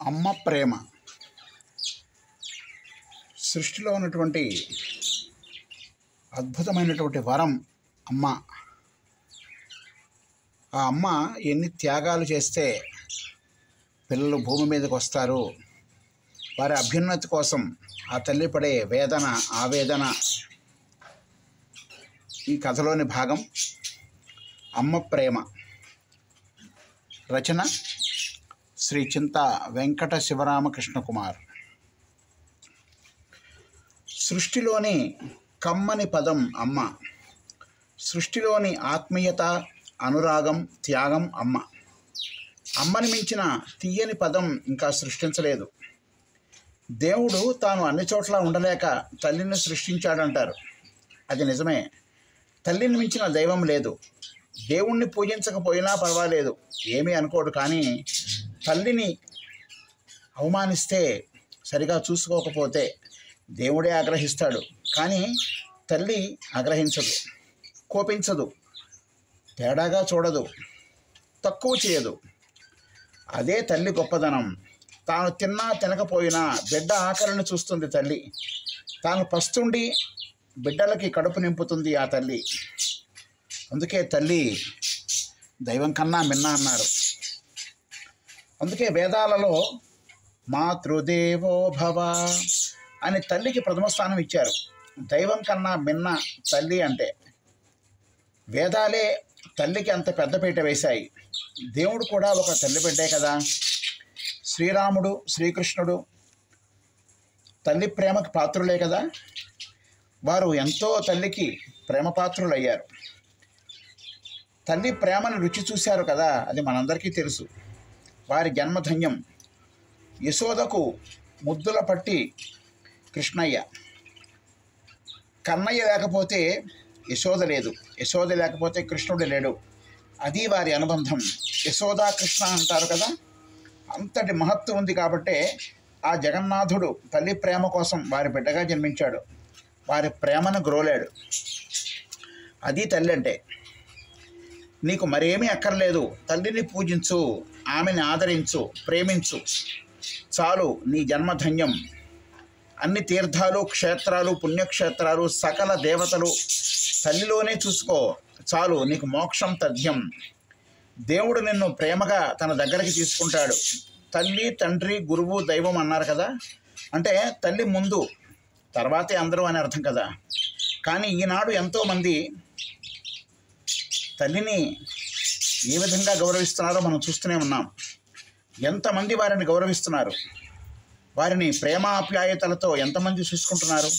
అమ్మ ప్రేమ సృష్టిలో ఉన్నటువంటి అద్భుతమైనటువంటి వరం అమ్మ. ఆ అమ్మ ఎన్ని త్యాగాలు చేస్తే పిల్లలు భూమి మీదకి వస్తారు. వారి అభ్యున్నతి కోసం ఆ తల్లి పడే వేదన, ఆవేదన ఈ కథలోని భాగం. అమ్మ ప్రేమ. రచన శ్రీ చింత వెంకట శివరామకృష్ణ కుమార్. సృష్టిలోని కమ్మని పదం అమ్మ. సృష్టిలోని ఆత్మీయత, అనురాగం, త్యాగం అమ్మ. అమ్మని మించిన తీయని పదం ఇంకా సృష్టించలేదు. దేవుడు తాను అన్ని చోట్ల ఉండలేక తల్లిని సృష్టించాడంటారు. అది నిజమే. తల్లిని మించిన దైవం లేదు. దేవుణ్ణి పూజించకపోయినా పర్వాలేదు, ఏమీ అనుకోడు. కానీ తల్లిని అవమానిస్తే, సరిగా చూసుకోకపోతే దేవుడే ఆగ్రహిస్తాడు. కానీ తల్లి ఆగ్రహించదు, కోపించదు, తేడాగా చూడదు, తక్కువ చేయదు. అదే తల్లి గొప్పదనం. తాను తిన్నా తినకపోయినా బిడ్డ ఆకలిని చూస్తుంది తల్లి. తాను పస్తుండి బిడ్డలకి కడుపు నింపుతుంది ఆ తల్లి. అందుకే తల్లి దైవం కన్నా మిన్న అన్నారు. అందుకే వేదాలలో మాతృదేవో భవ అని తల్లికి ప్రథమ స్థానం ఇచ్చారు. దైవం కన్నా మిన్న తల్లి అంటే. వేదాలే తల్లికి అంత పెద్దపీట వేశాయి. దేవుడు కూడా ఒక తల్లి బిడ్డే కదా. శ్రీరాముడు, శ్రీకృష్ణుడు తల్లి ప్రేమకి పాత్రులే కదా. వారు ఎంతో తల్లికి ప్రేమ పాత్రులయ్యారు. తల్లి ప్రేమను రుచి చూశారు కదా, అది మనందరికీ తెలుసు. వారి జన్మధన్యం. యశోదకు ముద్దుల పట్టి కృష్ణయ్య. కన్నయ్య లేకపోతే యశోద లేదు, యశోద లేకపోతే కృష్ణుడు లేడు. అది వారి అనుబంధం. యశోదా కృష్ణ అంటారు కదా. అంతటి మహత్వం ఉంది కాబట్టే ఆ జగన్నాథుడు తల్లి ప్రేమ కోసం వారి బిడ్డగా జన్మించాడు. వారి ప్రేమను గ్రోలాడు. అది తల్లి అంటే. నీకు మరేమీ అక్కర్లేదు, తల్లిని పూజించు, ఆమెని ఆదరించు, ప్రేమించు, చాలు, నీ జన్మధన్యం. అన్ని తీర్థాలు, క్షేత్రాలు, పుణ్యక్షేత్రాలు, సకల దేవతలు తల్లిలోనే చూసుకో, చాలు, నీకు మోక్షం తథ్యం. దేవుడు నిన్ను ప్రేమగా తన దగ్గరికి తీసుకుంటాడు. తల్లి, తండ్రి, గురువు, దైవం అన్నారు కదా. అంటే తల్లి ముందు, తర్వాతే అందరూ అని అర్థం కదా. కానీ ఈనాడు ఎంతోమంది తల్లిని ఏ విధంగా గౌరవిస్తున్నారో మనం చూస్తూనే ఉన్నాం. ఎంతమంది వారిని గౌరవిస్తున్నారు, వారిని ప్రేమాప్యాయతలతో ఎంతమంది చూసుకుంటున్నారు.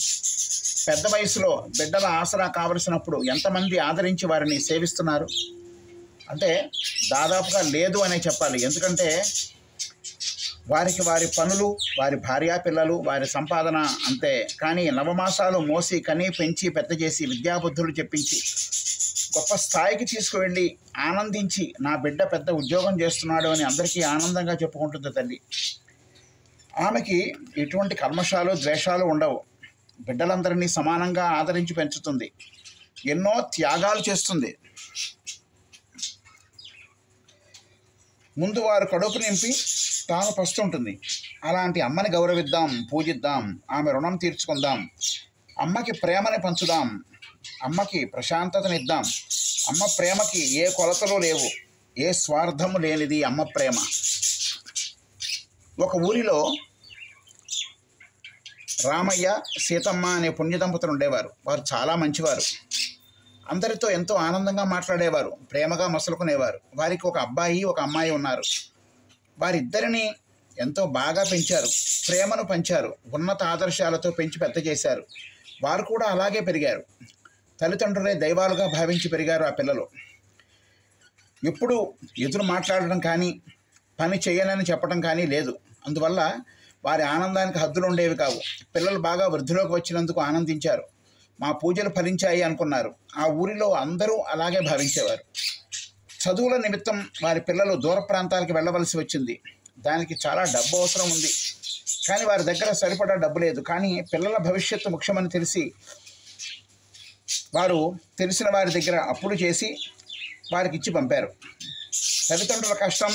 పెద్ద వయసులో బిడ్డల ఆసరా కావలసినప్పుడు ఎంతమంది ఆదరించి వారిని సేవిస్తున్నారు. అంటే దాదాపుగా లేదు అనే చెప్పాలి. ఎందుకంటే వారికి వారి పనులు, వారి భార్యా పిల్లలు, వారి సంపాదన అంతే. కానీ నవమాసాలు మోసి కని పెంచి పెద్ద చేసి విద్యాబుద్ధులు చెప్పించి గొప్ప స్థాయికి తీసుకువెళ్ళి ఆనందించి నా బిడ్డ పెద్ద ఉద్యోగం చేస్తున్నాడు అని అందరికీ ఆనందంగా చెప్పుకుంటుంది తల్లి. ఆమెకి ఎటువంటి కల్మషాలు, ద్వేషాలు ఉండవు. బిడ్డలందరినీ సమానంగా ఆదరించి పెంచుతుంది. ఎన్నో త్యాగాలు చేస్తుంది. ముందు వారు కడుపు నింపి తాను పస్తుంటుంది. అలాంటి అమ్మని గౌరవిద్దాం, పూజిద్దాం, ఆమె రుణం తీర్చుకుందాం, అమ్మకి ప్రేమని పంచుదాం, అమ్మకి ప్రశాంతతనిద్దాం. అమ్మ ప్రేమకి ఏ కొలతలు లేవు, ఏ స్వార్థము లేనిది అమ్మ ప్రేమ. ఒక ఊరిలో రామయ్య, సీతమ్మ అనే పుణ్య దంపతులు ఉండేవారు. వారు చాలా మంచివారు. అందరితో ఎంతో ఆనందంగా మాట్లాడేవారు, ప్రేమగా మసలుకునేవారు. వారికి ఒక అబ్బాయి, ఒక అమ్మాయి ఉన్నారు. వారిద్దరిని ఎంతో బాగా పెంచారు, ప్రేమను పంచారు, ఉన్నత ఆదర్శాలతో పెంచి పెద్ద చేశారు. వారు కూడా అలాగే పెరిగారు. తల్లిదండ్రులే దైవాలుగా భావించి పెరిగారు ఆ పిల్లలు. ఎప్పుడు ఎదురు మాట్లాడడం కానీ, పని చేయనని చెప్పడం కానీ లేదు. అందువల్ల వారి ఆనందానికి హద్దులు ఉండేవి కావు. పిల్లలు బాగా వృద్ధిలోకి వచ్చినందుకు ఆనందించారు. మా పూజలు ఫలించాయి అనుకున్నారు. ఆ ఊరిలో అందరూ అలాగే భావించేవారు. చదువుల నిమిత్తం వారి పిల్లలు దూర ప్రాంతాలకు వెళ్ళవలసి వచ్చింది. దానికి చాలా డబ్బు అవసరం ఉంది. కానీ వారి దగ్గర సరిపడా డబ్బు లేదు. కానీ పిల్లల భవిష్యత్తు ముఖ్యమని తెలిసి వారు తెలిసిన వారి దగ్గర అప్పులు చేసి వారికి ఇచ్చి పంపారు. తల్లిదండ్రుల కష్టం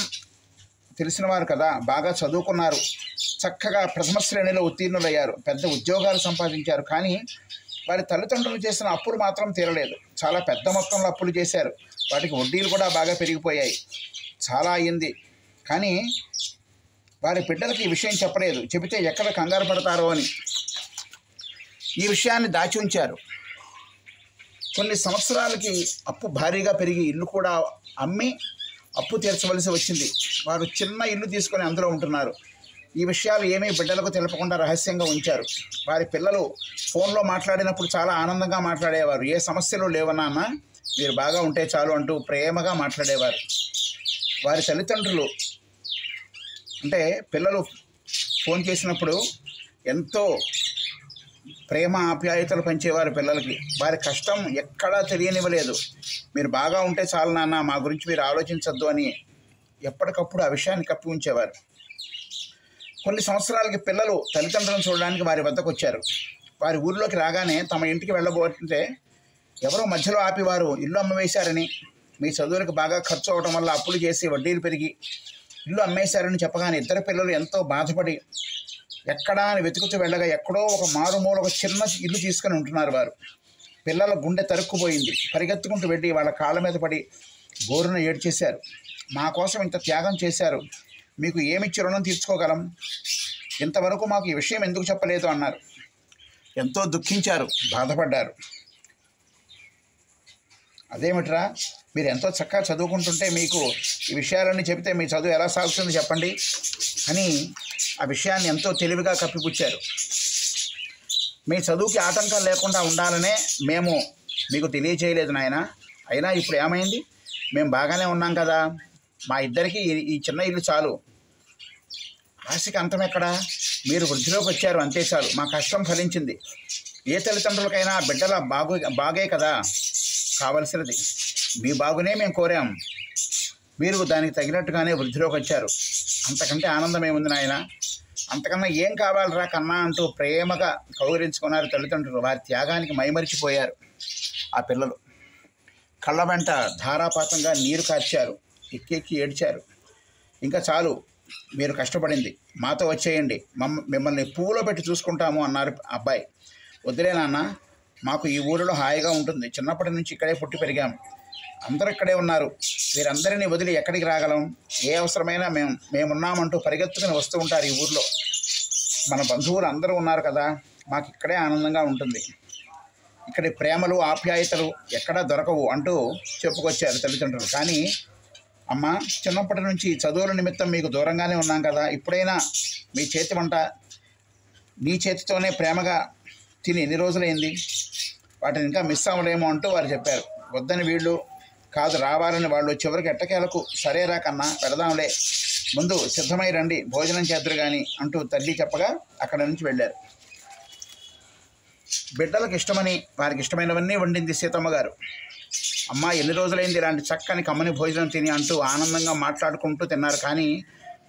తెలిసినవారు కదా, బాగా చదువుకున్నారు, చక్కగా ప్రథమ శ్రేణిలో ఉత్తీర్ణులయ్యారు, పెద్ద ఉద్యోగాలు సంపాదించారు. కానీ వారి తల్లిదండ్రులు చేసిన అప్పులు మాత్రం తీరలేదు. చాలా పెద్ద మొత్తంలో అప్పులు చేశారు. వాటికి వడ్డీలు కూడా బాగా పెరిగిపోయాయి. చాలా అయ్యింది. కానీ వారి బిడ్డలకి ఈ విషయం చెప్పలేదు. చెబితే ఎక్కడ కంగారు పడతారో అని ఈ విషయాన్ని దాచి ఉంచారు. కొన్ని సంవత్సరాలకి అప్పు భారీగా పెరిగి ఇల్లు కూడా అమ్మి అప్పు తీర్చవలసి వచ్చింది. వారు చిన్న ఇల్లు తీసుకొని అందులో ఉంటున్నారు. ఈ విషయాలు ఏమీ బిడ్డలకు తెలపకుండా రహస్యంగా ఉంచారు. వారి పిల్లలు ఫోన్లో మాట్లాడినప్పుడు చాలా ఆనందంగా మాట్లాడేవారు. ఏ సమస్యలు లేవనాన్న, మీరు బాగా ఉంటే చాలు అంటూ ప్రేమగా మాట్లాడేవారు. వారి తల్లిదండ్రులు అంటే పిల్లలు ఫోన్ చేసినప్పుడు ఎంతో ప్రేమ ఆప్యాయతలు పంచేవారు పిల్లలకి. వారి కష్టం ఎక్కడా తెలియనివ్వలేదు. మీరు బాగా ఉంటే చాలు నాన్న, మా గురించి మీరు ఆలోచించద్దు అని ఎప్పటికప్పుడు ఆ విషయాన్ని కప్పి ఉంచేవారు. కొన్ని సంవత్సరాలకి పిల్లలు తల్లిదండ్రులను చూడడానికి వారి వద్దకు వచ్చారు. వారి ఊరిలోకి రాగానే తమ ఇంటికి వెళ్ళబోతుంటే ఎవరో మధ్యలో ఆపి వారు ఇల్లు అమ్మవేశారని, మీ చదువులకు బాగా ఖర్చు అవడం వల్ల అప్పులు చేసి వడ్డీలు పెరిగి ఇల్లు అమ్మేశారని చెప్పగానే ఇద్దరు పిల్లలు ఎంతో బాధపడి ఎక్కడా అని వెతుకుతూ వెళ్ళగా ఎక్కడో ఒక మారుమూల ఒక చిన్న ఇల్లు తీసుకొని ఉంటున్నారు వారు. పిల్లల గుండె తరుక్కుపోయింది. పరిగెత్తుకుంటూ వెళ్ళి వాళ్ళ కాళ్ళ మీద పడి బోరున ఏడ్చేశారు. మా కోసం ఇంత త్యాగం చేశారు, మీకు ఏమిచ్చి రుణం తీర్చుకోగలం, ఇంతవరకు మాకు ఈ విషయం ఎందుకు చెప్పలేదు అన్నారు. ఎంతో దుఃఖించారు, బాధపడ్డారు. అదేమిట్రా, మీరు ఎంతో చక్కగా చదువుకుంటుంటే మీకు ఈ విషయాలన్నీ చెబితే మీ చదువు ఎలా సాగుతుంది చెప్పండి అని ఆ విషయాన్ని ఎంతో తెలివిగా కప్పిపుచ్చారు. మీ చదువుకి ఆటంకాలు లేకుండా ఉండాలనే మేము మీకు తెలియచేయలేదు నాయన. అయినా ఇప్పుడు ఏమైంది, మేము బాగానే ఉన్నాం కదా, మా ఇద్దరికి ఈ చిన్న ఇల్లు చాలు, ఆశకి అంతం ఎక్కడా, మీరు వృద్ధిలోకి వచ్చారు అంతే చాలు, మా కష్టం ఫలించింది. ఏ తల్లిదండ్రులకైనా బిడ్డల బాగే కదా కావలసినది, మీ బాగునే మేము కోరాం, మీరు దానికి తగినట్టుగానే వృద్ధిలోకి వచ్చారు, అంతకంటే ఆనందం ఏముంది నాయన, అంతకన్నా ఏం కావాలరా కన్నా అంటూ ప్రేమగా కౌగిలించుకున్నారు తల్లిదండ్రులు. వారి త్యాగానికి మైమరిచిపోయారు ఆ పిల్లలు. కళ్ళ వెంట ధారాపాతంగా నీరు కార్చారు, ఎక్కి ఏడ్చారు. ఇంకా చాలు, మీరు కష్టపడింది, మాతో వచ్చేయండి, మిమ్మల్ని పువ్వులో పెట్టి చూసుకుంటాము అన్నారు అబ్బాయి. వద్దులే నాన్న, మాకు ఈ ఊరిలో హాయిగా ఉంటుంది, చిన్నప్పటి నుంచి ఇక్కడే పుట్టి పెరిగాము, అందరూ ఇక్కడే ఉన్నారు, వీరందరినీ వదిలి ఎక్కడికి రాగలం, ఏ అవసరమైనా మేమున్నామంటూ పరిగెత్తుకుని వస్తూ ఉంటారు ఈ ఊరిలో, మన బంధువులు అందరూ ఉన్నారు కదా, మాకు ఇక్కడే ఆనందంగా ఉంటుంది, ఇక్కడి ప్రేమలు ఆప్యాయతలు ఎక్కడా దొరకవు అంటూ చెప్పుకొచ్చారు తల్లిదండ్రులు. కానీ అమ్మ, చిన్నప్పటి నుంచి చదువుల నిమిత్తం మీకు దూరంగానే ఉన్నాం కదా, ఇప్పుడైనా మీ చేతి వంట నీ చేతితోనే ప్రేమగా తిని ఎన్ని రోజులైంది, వాటిని ఇంకా మిస్ అవ్వలేమో అంటూ వారు చెప్పారు. వద్దని వీళ్ళు, కాదు రావాలని వాళ్ళు, చివరికి ఎట్టకేలకు సరేరా కన్నా పెడదాంలే, ముందు సిద్ధమై రండి, భోజనం చేద్దరు కానీ అంటూ తల్లి చెప్పగా అక్కడి నుంచి వెళ్ళారు. బిడ్డలకు ఇష్టమని వారికి ఇష్టమైనవన్నీ వండింది సీతమ్మ గారు. అమ్మ, ఎన్ని రోజులైంది ఇలాంటి చక్కని కమ్మని భోజనం తిని అంటూ ఆనందంగా మాట్లాడుకుంటూ తిన్నారు. కానీ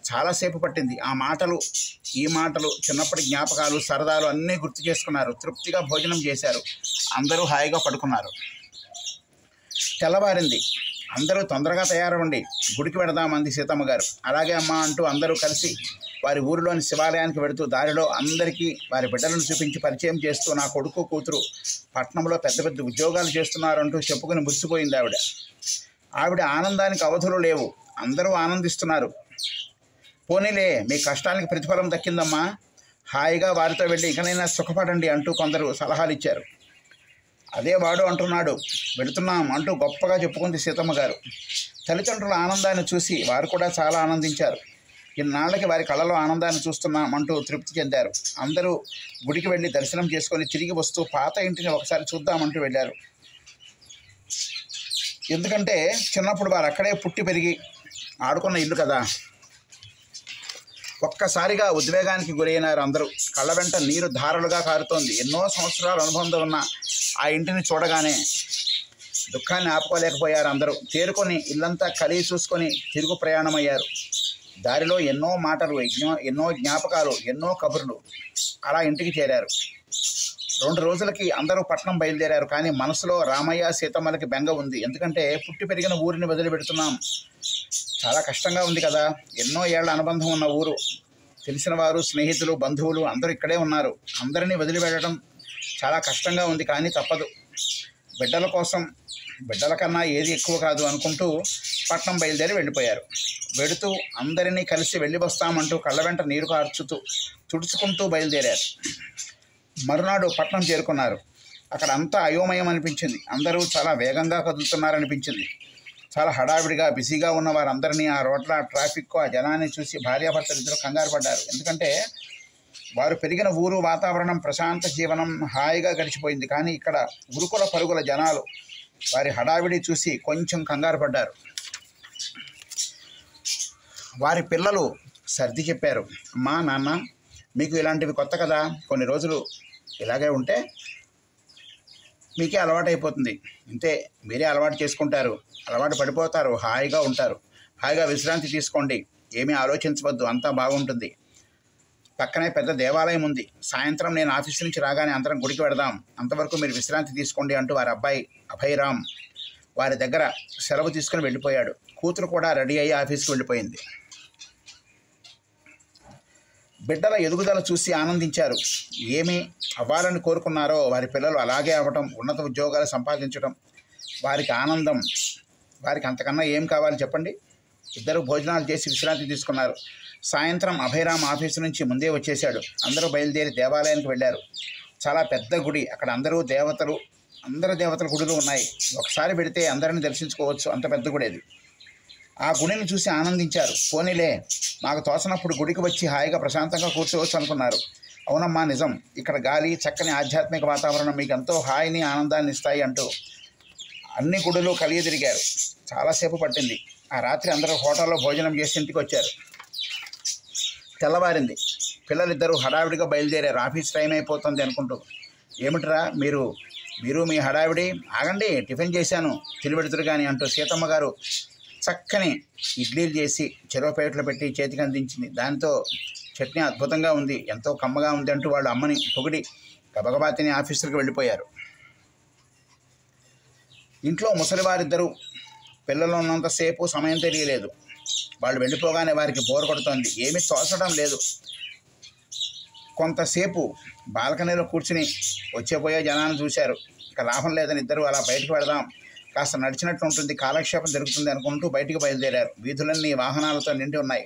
చాలాసేపు పట్టింది. ఆ మాటలు ఈ మాటలు, చిన్నప్పటి జ్ఞాపకాలు, సరదాలు అన్నీ గుర్తు చేసుకున్నారు. తృప్తిగా భోజనం చేశారు. అందరూ హాయిగా పడుకున్నారు. తెల్లవారింది. అందరూ తొందరగా తయారవ్వండి, గుడికి వెడదామంది సీతమ్మ గారు. అలాగే అమ్మ అంటూ అందరూ కలిసి వారి ఊరిలోని శివాలయానికి వెడుతూ దారిలో అందరికీ వారి బిడ్డలను చూపించి పరిచయం చేస్తూ, నా కొడుకు కూతురు పట్టణంలో పెద్ద పెద్ద ఉద్యోగాలు చేస్తున్నారంటూ చెప్పుకుని మురిసిపోయింది ఆవిడ ఆనందానికి అవధులు లేవు. అందరూ ఆనందిస్తున్నారు. పోనీలే, మీ కష్టానికి ప్రతిఫలం దక్కిందమ్మా, హాయిగా వారితో వెళ్ళి ఇకనైనా సుఖపడండి అంటూ కొందరు సలహాలు ఇచ్చారు. అదే వాడు అంటున్నాడు, వెళుతున్నాం అంటూ గొప్పగా చెప్పుకుంది సీతమ్మ గారు. తల్లిదండ్రుల ఆనందాన్ని చూసి వారు కూడా చాలా ఆనందించారు. ఇన్నాళ్ళకి వారి కళ్ళలో ఆనందాన్ని చూస్తున్నాం అంటూ తృప్తి చెందారు. అందరూ గుడికి వెళ్ళి దర్శనం చేసుకొని తిరిగి వస్తూ పాత ఇంటిని ఒకసారి చూద్దామంటూ వెళ్ళారు. ఎందుకంటే చిన్నప్పుడు వారు అక్కడే పుట్టి పెరిగి ఆడుకున్న ఇల్లు కదా. ఒక్కసారిగా ఉద్వేగానికి గురైనారు అందరూ. కళ్ళ వెంట నీరు ధారలుగా కారుతోంది. ఎన్నో సంవత్సరాల అనుబంధం ఉన్న ఆ ఇంటిని చూడగానే దుఃఖాన్ని ఆపుకోలేకపోయారు అందరూ. తేరుకొని ఇల్లంతా కలిగి చూసుకొని తిరుగు ప్రయాణమయ్యారు. దారిలో ఎన్నో మాటలు, ఎన్నో జ్ఞాపకాలు, ఎన్నో కబుర్లు. అలా ఇంటికి చేరారు. 2 రోజులకి అందరూ పట్నం బయలుదేరారు. కానీ మనసులో రామయ్య సీతమ్మలకి బెంగ ఉంది. ఎందుకంటే పుట్టి పెరిగిన ఊరిని వదిలిపెడుతున్నాం, చాలా కష్టంగా ఉంది కదా, ఎన్నో ఏళ్ల అనుబంధం ఉన్న ఊరు, తెలిసిన వారు, స్నేహితులు, బంధువులు అందరూ ఇక్కడే ఉన్నారు. అందరినీ వదిలి వెళ్ళడం చాలా కష్టంగా ఉంది, కానీ తప్పదు. బిడ్డల కోసం, బిడ్డల కన్నా ఏది ఎక్కువ కాదు అనుకుంటూ పట్నం బయలుదేరి వెళ్ళిపోయారు. వెడుతూ అందరినీ కలిసి వెళ్ళి వస్తామంటూ కళ్ళ వెంట నీరు కార్చుతూ తుడుచుకుంటూ బయలుదేరారు. మరునాడు పట్నం చేరుకున్నారు. అక్కడ అంతా అయోమయం అనిపించింది. అందరూ చాలా వేగంగా కదులుతున్నారనిపించింది. చాలా హడావిడిగా బిజీగా ఉన్న వారందరినీ, ఆ రోడ్ల ట్రాఫిక్, ఆ జనాన్ని చూసి భార్యాభర్తలు ఇద్దరు కంగారు పడ్డారు. ఎందుకంటే వారు పెరిగిన ఊరు, వాతావరణం, ప్రశాంత జీవనం హాయిగా గడిచిపోయింది. కానీ ఇక్కడ ఉరుకుల పరుగుల జనాలు, వారి హడావిడి చూసి కొంచెం కంగారు పడ్డారు. వారి పిల్లలు సర్ది చెప్పారు. అమ్మా, నాన్న, మీకు ఇలాంటివి కొత్త కదా, కొన్ని రోజులు ఇలాగే ఉంటే మీకే అలవాటైపోతుంది. ఇంతే, మీరే అలవాటు చేసుకుంటారు, అలవాటు పడిపోతారు, హాయిగా ఉంటారు. హాయిగా విశ్రాంతి తీసుకోండి, ఏమీ ఆలోచించవద్దు, అంతా బాగుంటుంది. పక్కనే పెద్ద దేవాలయం ఉంది. సాయంత్రం నేను ఆఫీస్ నుంచి రాగానే అందరం గుడికి వెడదాం, అంతవరకు మీరు విశ్రాంతి తీసుకోండి అంటూ వారి అబ్బాయి అభయరామ్ వారి దగ్గర సెలవు తీసుకుని వెళ్ళిపోయాడు. కూతురు కూడా రెడీ అయ్యి ఆఫీస్కి వెళ్ళిపోయింది. బిడ్డల ఎదుగుదల చూసి ఆనందించారు. ఏమి అవ్వాలని కోరుకున్నారో వారి పిల్లలు అలాగే అవ్వటం, ఉన్నత ఉద్యోగాలు సంపాదించడం వారికి ఆనందం. వారికి అంతకన్నా ఏం కావాలి చెప్పండి. ఇద్దరు భోజనాలు చేసి విశ్రాంతి తీసుకున్నారు. సాయంత్రం అభయరామ్ ఆఫీసు నుంచి ముందే వచ్చేశాడు. అందరూ బయలుదేరి దేవాలయానికి వెళ్ళారు. చాలా పెద్ద గుడి, అక్కడ అందరి దేవతల గుడులు ఉన్నాయి. ఒకసారి పెడితే అందరిని దర్శించుకోవచ్చు, అంత పెద్ద గుడి అది. ఆ గుడిని చూసి ఆనందించారు. పోనీలే, మాకు తోచనప్పుడు గుడికి వచ్చి హాయిగా ప్రశాంతంగా కూర్చోవచ్చు అనుకున్నారు. అవునమ్మా, నిజం, ఇక్కడ గాలి, చక్కని ఆధ్యాత్మిక వాతావరణం మీకు ఎంతో హాయిని, ఆనందాన్ని ఇస్తాయి అంటూ అన్ని గుడులు కలిగి తిరిగారు. చాలాసేపు పట్టింది. ఆ రాత్రి అందరూ హోటల్లో భోజనం చేసి ఇంటికి వచ్చారు. తెల్లవారింది. పిల్లలిద్దరూ హడావిడిగా బయలుదేరారు. ఆఫీస్ టైం అయిపోతుంది అనుకుంటూ. ఏమిట్రా మీరు మీ హడావిడి, ఆగండి, టిఫిన్ చేశాను, తినిపెడుతురు కానీ అంటూ సీతమ్మ గారు చక్కని ఇడ్లీలు చేసి చెరువుపేటలో పెట్టి చేతికి అందించింది. దాంతో చట్నీ అద్భుతంగా ఉంది, ఎంతో కమ్మగా ఉంది అంటూ వాళ్ళు అమ్మని పొగిడి గబగబా తిని ఆఫీసులకు వెళ్ళిపోయారు. ఇంట్లో ముసలివారిద్దరూ పిల్లలు ఉన్నంతసేపు సమయం తెలియలేదు. వాళ్ళు వెళ్ళిపోగానే వారికి బోర్ కొడుతోంది, ఏమీ తోచడం లేదు. కొంతసేపు బాల్కనీలో కూర్చుని వచ్చేపోయే జనాన్ని చూశారు. ఇక లాభం లేదని ఇద్దరు అలా బయటకు వెళదాం, కాస్త నడిచినట్లు ఉంటుంది, కాలక్షేపం జరుగుతుంది అనుకుంటూ బయటికి బయలుదేరారు. వీధులన్నీ వాహనాలతో నిండి ఉన్నాయి.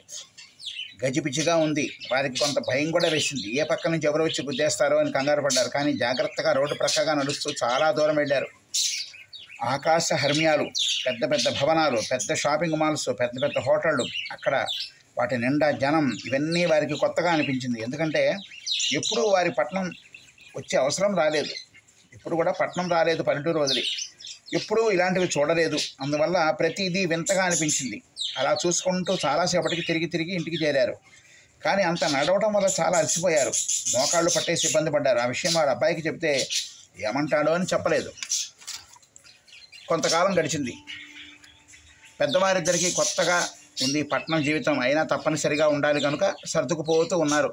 గజిబిజిగా ఉంది. వారికి కొంత భయం కూడా వేసింది. ఏ పక్క నుంచి ఎవరు వచ్చి గుద్దేస్తారో అని కంగారు పడ్డారు. కానీ జాగ్రత్తగా రోడ్డు ప్రక్కగా నడుస్తూ చాలా దూరం వెళ్ళారు. ఆకాశ హర్మ్యాలు, పెద్ద పెద్ద భవనాలు, పెద్ద షాపింగ్ మాల్స్, పెద్ద పెద్ద హోటళ్ళు, అక్కడ వాటి నిండా జనం, ఇవన్నీ వారికి కొత్తగా అనిపించింది. ఎందుకంటే ఎప్పుడూ వారి పట్నం వచ్చే అవసరం రాలేదు. ఇప్పుడు కూడా పట్నం రాలేదు, పల్లెటూరు వదిలి ఎప్పుడూ ఇలాంటివి చూడలేదు. అందువల్ల ప్రతిదీ వింతగా అనిపించింది. అలా చూసుకుంటూ చాలాసేపటికి తిరిగి ఇంటికి చేరారు. కానీ అంత నడవటం వల్ల చాలా అలసిపోయారు. మోకాళ్ళు పట్టేసి ఇబ్బంది పడ్డారు. ఆ విషయం వారి అబ్బాయికి చెప్తే ఏమంటాడో అని చెప్పలేదు. కొంతకాలం గడిచింది. పెద్దవారిద్దరికీ కొత్తగా ఉంది పట్నం జీవితం, అయినా తప్పనిసరిగా ఉండాలి కనుక సర్దుకుపోతూ ఉన్నారు.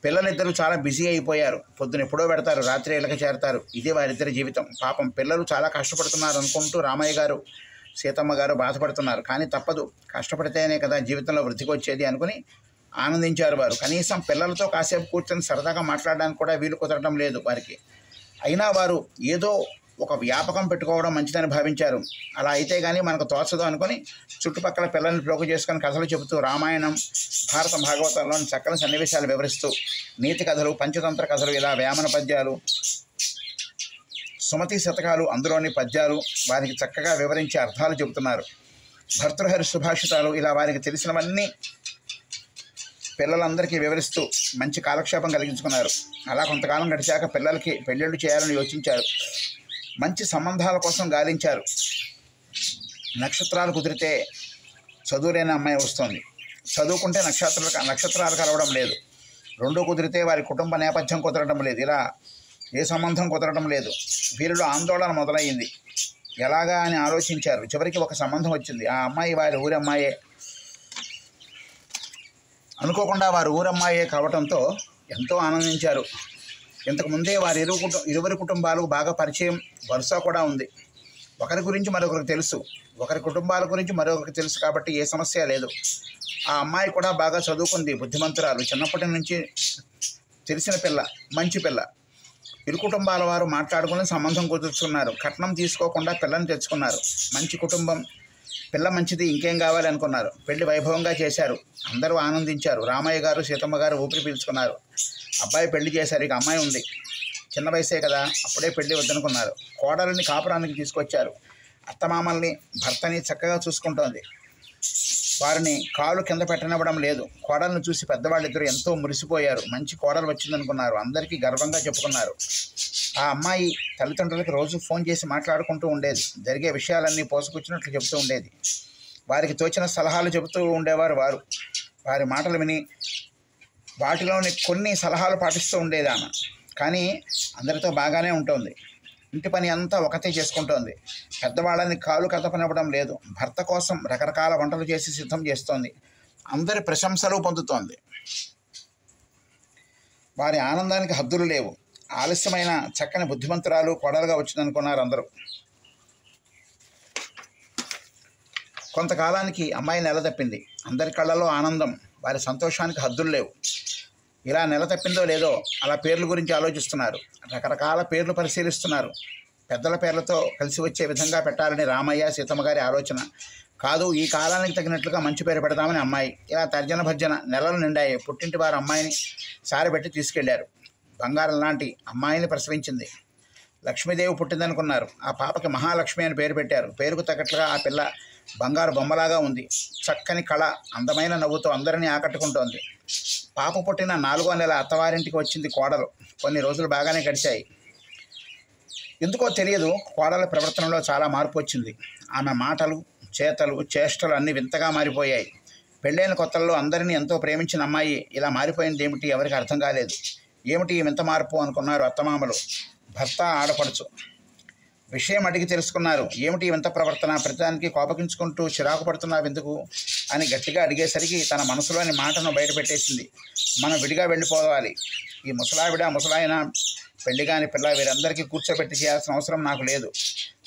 పిల్లలిద్దరూ చాలా బిజీ అయిపోయారు. పొద్దున ఎప్పుడో పెడతారు, రాత్రి ఇళ్ళకి చేరతారు. ఇదే వారిద్దరి జీవితం. పాపం పిల్లలు చాలా కష్టపడుతున్నారు అనుకుంటూ రామయ్య గారు, సీతమ్మ గారు బాధపడుతున్నారు. కానీ తప్పదు, కష్టపడితేనే కదా జీవితంలో వృద్ధికి వచ్చేది అనుకుని ఆనందించారు వారు. కనీసం పిల్లలతో కాసేపు కూర్చొని సరదాగా మాట్లాడడానికి కూడా వీలు కుదరడం లేదు వారికి. అయినా వారు ఏదో ఒక వ్యాపకం పెట్టుకోవడం మంచిదని భావించారు. అలా అయితే కానీ మనకు తోచదు అనుకుని చుట్టుపక్కల పిల్లల్ని ప్రోగు చేసుకొని కథలు చెబుతూ రామాయణం, భారత భాగవతంలోని చక్కని సన్నివేశాలు వివరిస్తూ నీతి కథలు, పంచతంత్ర కథలు, ఇలా వేమన పద్యాలు, సుమతి శతకాలు, అందులోని పద్యాలు వారికి చక్కగా వివరించి అర్థాలు చెబుతున్నారు. భర్తృహరి సుభాషితాలు, ఇలా వారికి తెలిసినవన్నీ పిల్లలందరికీ వివరిస్తూ మంచి కాలక్షేపం కలిగించుకున్నారు. అలా కొంతకాలం గడిచాక పిల్లలకి పెళ్ళిళ్ళు చేయాలని యోచించారు. మంచి సంబంధాల కోసం గాలించారు. నక్షత్రాలు కుదిరితే చదువులేని అమ్మాయి వస్తుంది, చదువుకుంటే నక్షత్రాలు కలవడం లేదు, రెండూ కుదిరితే వారి కుటుంబ నేపథ్యం కుదరడం లేదు, ఇలా ఏ సంబంధం కుదరడం లేదు. వీరిలో ఆందోళన మొదలయ్యింది. ఎలాగా అని ఆలోచించారు. చివరికి ఒక సంబంధం వచ్చింది. ఆ అమ్మాయి వారి ఊరమ్మాయే. అనుకోకుండా వారి ఊరమ్మాయే కావడంతో ఎంతో ఆనందించారు. ఇంతకుముందే వారి ఇరువురి కుటుంబాలు బాగా పరిచయం, వరుస కూడా ఉంది. ఒకరి గురించి మరొకరికి తెలుసు, ఒకరి కుటుంబాల గురించి మరొకరికి తెలుసు కాబట్టి ఏ సమస్య లేదు. ఆ అమ్మాయి కూడా బాగా చదువుకుంది, బుద్ధిమంతురాలు, చిన్నప్పటి నుంచి తెలిసిన పిల్ల, మంచి పిల్ల. ఇరు కుటుంబాల వారు మాట్లాడుకుని సంబంధం కుదుర్చుకున్నారు. కట్నం తీసుకోకుండా పిల్లని తెచ్చుకున్నారు. మంచి కుటుంబం, పిల్ల మంచిది, ఇంకేం కావాలి అనుకున్నారు. పెళ్లి వైభవంగా చేశారు. అందరూ ఆనందించారు. రామయ్య గారు సీతమ్మ గారు ఊపిరి పీల్చుకున్నారు. అబ్బాయి పెళ్లి చేశారు. ఇక అమ్మాయి ఉంది, చిన్న వయసే కదా, అప్పుడే పెళ్లి వద్దనుకున్నారు. కోడలిని కాపురానికి తీసుకొచ్చారు. అత్తమామల్ని భర్తని చక్కగా చూసుకుంటోంది. వారిని కాలు కింద పెట్టనివ్వడం లేదు. కోడలను చూసి పెద్దవాళ్ళిద్దరూ ఎంతో మురిసిపోయారు. మంచి కోడలు వచ్చిందనుకున్నారు. అందరికీ గర్వంగా చెప్పుకున్నారు. ఆ అమ్మాయి తల్లిదండ్రులకు రోజు ఫోన్ చేసి మాట్లాడుకుంటూ ఉండేది. జరిగే విషయాలన్నీ పోసుకొచ్చినట్లు చెబుతూ ఉండేది. వారికి తోచిన సలహాలు చెబుతూ ఉండేవారు. వారి మాటలు విని వాటిలోని కొన్ని సలహాలు పాటిస్తూ ఉండేది ఆమె. కానీ అందరితో బాగానే ఉంటుంది. ఇంటి పని అంతా ఒకతే చేసుకుంటోంది. పెద్దవాళ్ళని కాలు కదపనివ్వడం లేదు. భర్త కోసం రకరకాల వంటలు చేసి సిద్ధం చేస్తోంది. అందరి ప్రశంసలు పొందుతోంది. వారి ఆనందానికి హద్దులు లేవు. ఆలస్యమైన చక్కని బుద్ధిమంతురాలు కోడలుగా వచ్చిందనుకున్నారు అందరూ. కొంతకాలానికి అమ్మాయి నెల తప్పింది. అందరి కళ్ళలో ఆనందం. వారి సంతోషానికి హద్దులు లేవు. ఇలా నెల తప్పిందో లేదో అలా పేర్ల గురించి ఆలోచిస్తున్నారు. రకరకాల పేర్లు పరిశీలిస్తున్నారు. పెద్దల పేర్లతో కలిసి వచ్చే విధంగా పెట్టాలని రామయ్య సీతమ్మ గారి ఆలోచన. కాదు, ఈ కాలానికి తగినట్లుగా మంచి పేరు పెడదామని అమ్మాయి. ఇలా తర్జన భర్జన నెలలు నిండాయి. పుట్టింటి వారు అమ్మాయిని సారబెట్టి తీసుకెళ్లారు. బంగారం లాంటి అమ్మాయిని ప్రసవించింది. లక్ష్మీదేవి పుట్టిందనుకున్నారు. ఆ పాపకి మహాలక్ష్మి అని పేరు పెట్టారు. పేరుకు తగ్గట్లుగా ఆ పిల్ల బంగారు బొమ్మలాగా ఉంది. చక్కని కళ, అందమైన నవ్వుతో అందరినీ ఆకట్టుకుంటోంది. పాప పుట్టిన 4వ నెల అత్తవారింటికి వచ్చింది కోడలు. కొన్ని రోజులు బాగానే గడిచాయి. ఎందుకో తెలియదు, కోడల ప్రవర్తనలో చాలా మార్పు వచ్చింది. ఆమె మాటలు, చేతలు, చేష్టలు అన్నీ వింతగా మారిపోయాయి. పెళ్ళైన కొత్తల్లో అందరినీ ఎంతో ప్రేమించిన అమ్మాయి ఇలా మారిపోయింది ఏమిటి, ఎవరికి అర్థం కాలేదు. ఏమిటి వింత మార్పు అనుకున్నారు అత్తమామలు, భర్త, ఆడపడుచు. విషయం అడిగి తెలుసుకున్నారు. ఏమిటి వింత ప్రవర్తన, ప్రతిదానికి కోపగించుకుంటూ చిరాకు పడుతున్నావు ఎందుకు అని గట్టిగా అడిగేసరికి తన మనసులోని మాటను బయటపెట్టేసింది. మనం విడిగా వెళ్ళిపోవాలి. ఈ ముసలావిడ, ముసలాయన, పెళ్లిగాని పిల్ల వీరందరికీ కూర్చోబెట్టి చేయాల్సిన అవసరం నాకు లేదు.